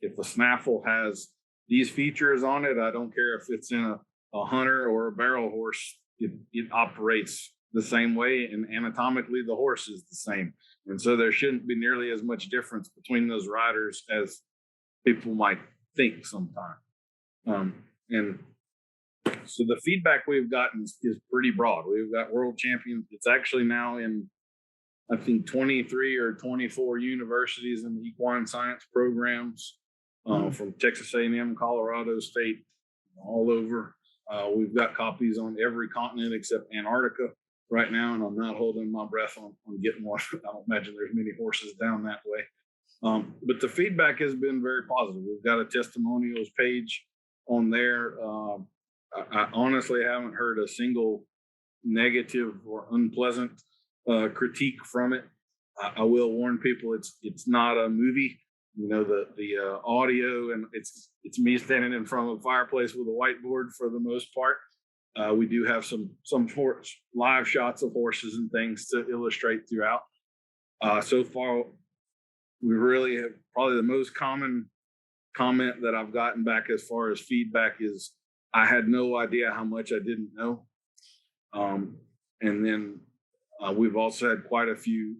If a snaffle has these features on it, I don't care if it's in a hunter or a barrel horse, it operates the same way, and anatomically the horse is the same. And so there shouldn't be nearly as much difference between those riders as people might think sometimes. And so the feedback we've gotten is pretty broad. We've got world champions. It's actually now in, I think, 23 or 24 universities in the equine science programs, from Texas A&M, Colorado State, all over. We've got copies on every continent except Antarctica right now, and I'm not holding my breath on getting one. I don't imagine there's many horses down that way. But the feedback has been very positive. We've got a testimonials page on there. I honestly haven't heard a single negative or unpleasant critique from it. I will warn people, it's not a movie. The audio, and it's me standing in front of a fireplace with a whiteboard for the most part. We do have some live shots of horses and things to illustrate throughout. So far, we really have probably the most common comment that I've gotten back as far as feedback is, I had no idea how much I didn't know. And then we've also had quite a few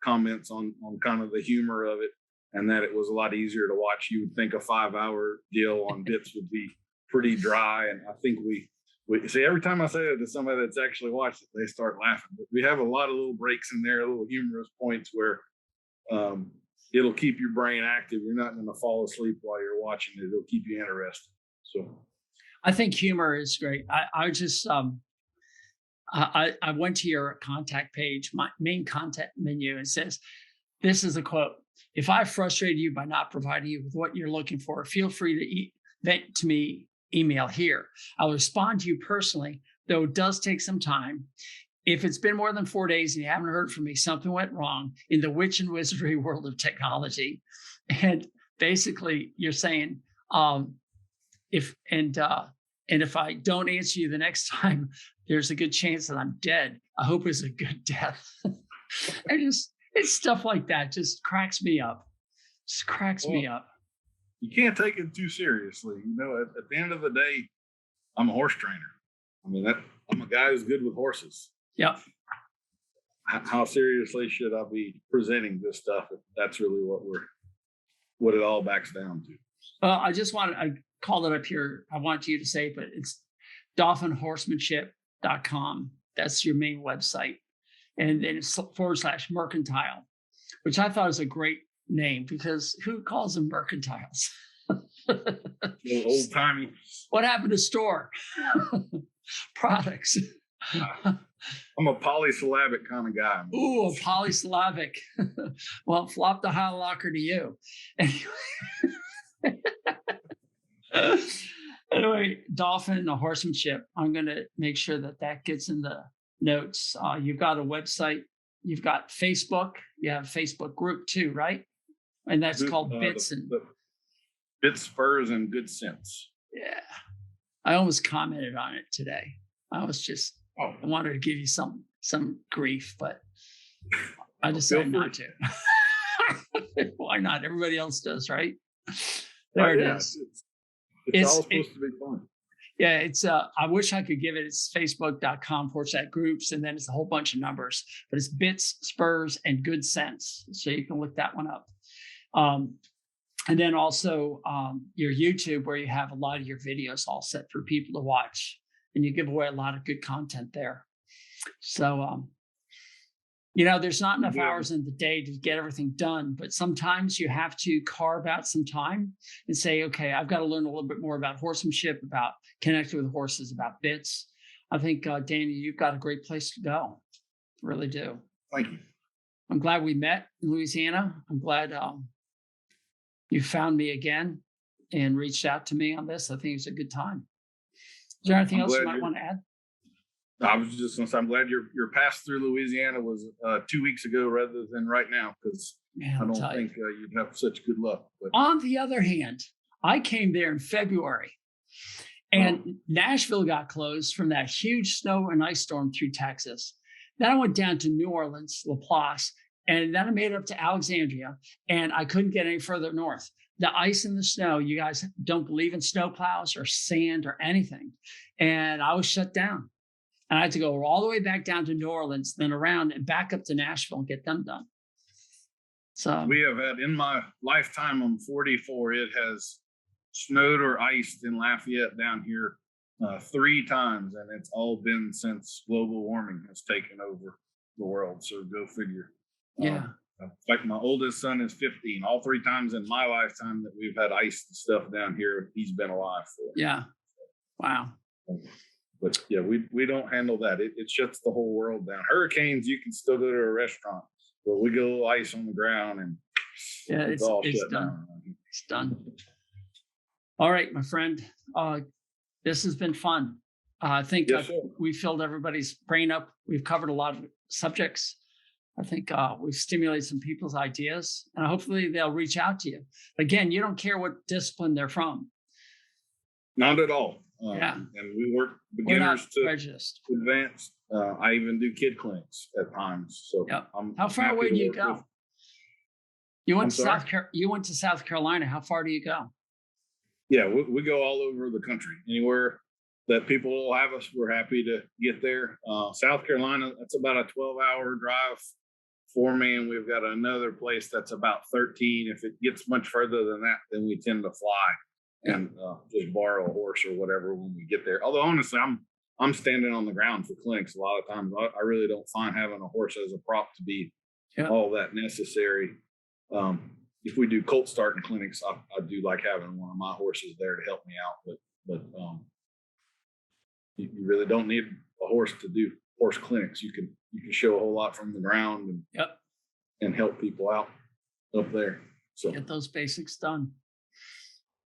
comments on kind of the humor of it, and that it was a lot easier to watch. You would think a 5-hour deal on bits would be pretty dry. And I think we see, every time I say that to somebody that's actually watched it, they start laughing. But we have a lot of little breaks in there, little humorous points where it'll keep your brain active. You're not going to fall asleep while you're watching it. It'll keep you interested. So I think humor is great. I just I went to your contact page, my main contact menu, and it says, this is a quote: "If I frustrated you by not providing you with what you're looking for, feel free to vent to me, email here. I'll respond to you personally, though it does take some time. If it's been more than 4 days and you haven't heard from me, something went wrong in the witch and wizardry world of technology." And basically you're saying, if I don't answer you the next time, there's a good chance that I'm dead. I hope it's a good death. It's stuff like that just cracks me up. Just cracks me up. You can't take it too seriously. At the end of the day, I'm a horse trainer. I mean, I'm a guy who's good with horses. Yep. How seriously should I be presenting this stuff if that's really what it all backs down to? Well, I called it up here. I want you to say it, but it's DauphinHorsemanship.com. That's your main website. And then it's /mercantile, which I thought was a great name because who calls them mercantiles? Old timey. What happened to store? Products. I'm a polysyllabic kind of guy. Ooh, a polysyllabic. Well, flop the high locker to you. Anyway, Dauphin, the horsemanship. I'm going to make sure that gets in the notes. You've got a website. You've got Facebook. You have a Facebook group too, right? And that's called Bits the Bits, Spurs, and Good Sense. Yeah. I almost commented on it today. I wanted to give you some grief, but I decided not to. Why not? Everybody else does, right? There it is. It's all supposed to be fun. Yeah, it's I wish I could give it. It's facebook.com/groups, and then it's a whole bunch of numbers, but it's Bits, Spurs, and Good Sense. So you can look that one up. And then also your YouTube, where you have a lot of your videos all set for people to watch, and you give away a lot of good content there. So there's not enough hours in the day to get everything done, but sometimes you have to carve out some time and say, okay, I've got to learn a little bit more about horsemanship, about connecting with horses, about bits. I think, Daniel, you've got a great place to go. Really do. Thank you. I'm glad we met in Louisiana. I'm glad you found me again and reached out to me on this. I think it's a good time. Is there anything else you might want to add? I was just going to say, I'm glad your pass through Louisiana was 2 weeks ago rather than right now, because I don't think you'd have such good luck. But on the other hand, I came there in February, and Nashville got closed from that huge snow and ice storm through Texas. Then I went down to New Orleans, LaPlace, and then I made it up to Alexandria, and I couldn't get any further north. The ice and the snow, you guys don't believe in snow plows or sand or anything. And I was shut down. And I had to go all the way back down to New Orleans, then around and back up to Nashville and get them done. So we have had, in my lifetime, I'm 44, it has snowed or iced in Lafayette down here 3 times, and it's all been since global warming has taken over the world. So go figure. Yeah. In fact, my oldest son is 15. All 3 times in my lifetime that we've had ice and stuff down here, he's been alive for. Yeah. Wow. But yeah, we don't handle that. It shuts the whole world down. Hurricanes, you can still go to a restaurant, but we go ice on the ground, and it's all shut down. It's done. All right, my friend. This has been fun. I think we filled everybody's brain up. We've covered a lot of subjects. I think we've stimulated some people's ideas, and hopefully they'll reach out to you. Again, you don't care what discipline they're from. Not at all. And we work beginners to advanced. I even do kid clinics at times. So how far away do you go? You went to South Carolina. How far do you go? Yeah, we go all over the country. Anywhere that people will have us, we're happy to get there. South Carolina, that's about a 12-hour drive for me, and we've got another place that's about 13. If it gets much further than that, then we tend to fly and just borrow a horse or whatever when we get there. Although honestly, I'm standing on the ground for clinics a lot of times. I really don't find having a horse as a prop to be all that necessary. If we do colt starting clinics, I do like having one of my horses there to help me out. But you really don't need a horse to do horse clinics. You can show a whole lot from the ground and help people out up there. So get those basics done.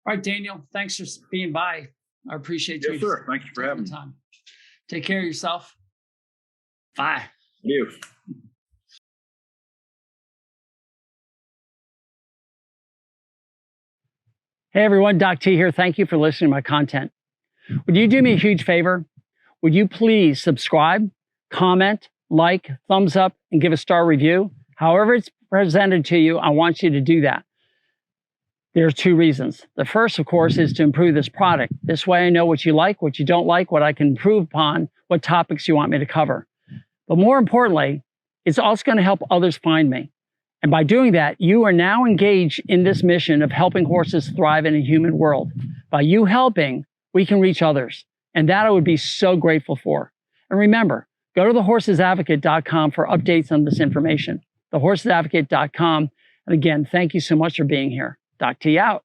All right, Daniel, thanks for being by. I appreciate you. Yes, sir. Thank you for having me. Take care of yourself. Bye. You. Hey everyone, Doc T here. Thank you for listening to my content. Would you do me a huge favor? Would you please subscribe, comment, like, thumbs up, and give a star review? However it's presented to you, I want you to do that. There's two reasons. The first, of course, is to improve this product. This way I know what you like, what you don't like, what I can improve upon, what topics you want me to cover. But more importantly, it's also going to help others find me. And by doing that, you are now engaged in this mission of helping horses thrive in a human world. By you helping, we can reach others. And that I would be so grateful for. And remember, go to thehorsesadvocate.com for updates on this information. Thehorsesadvocate.com. And again, thank you so much for being here. Doc T out.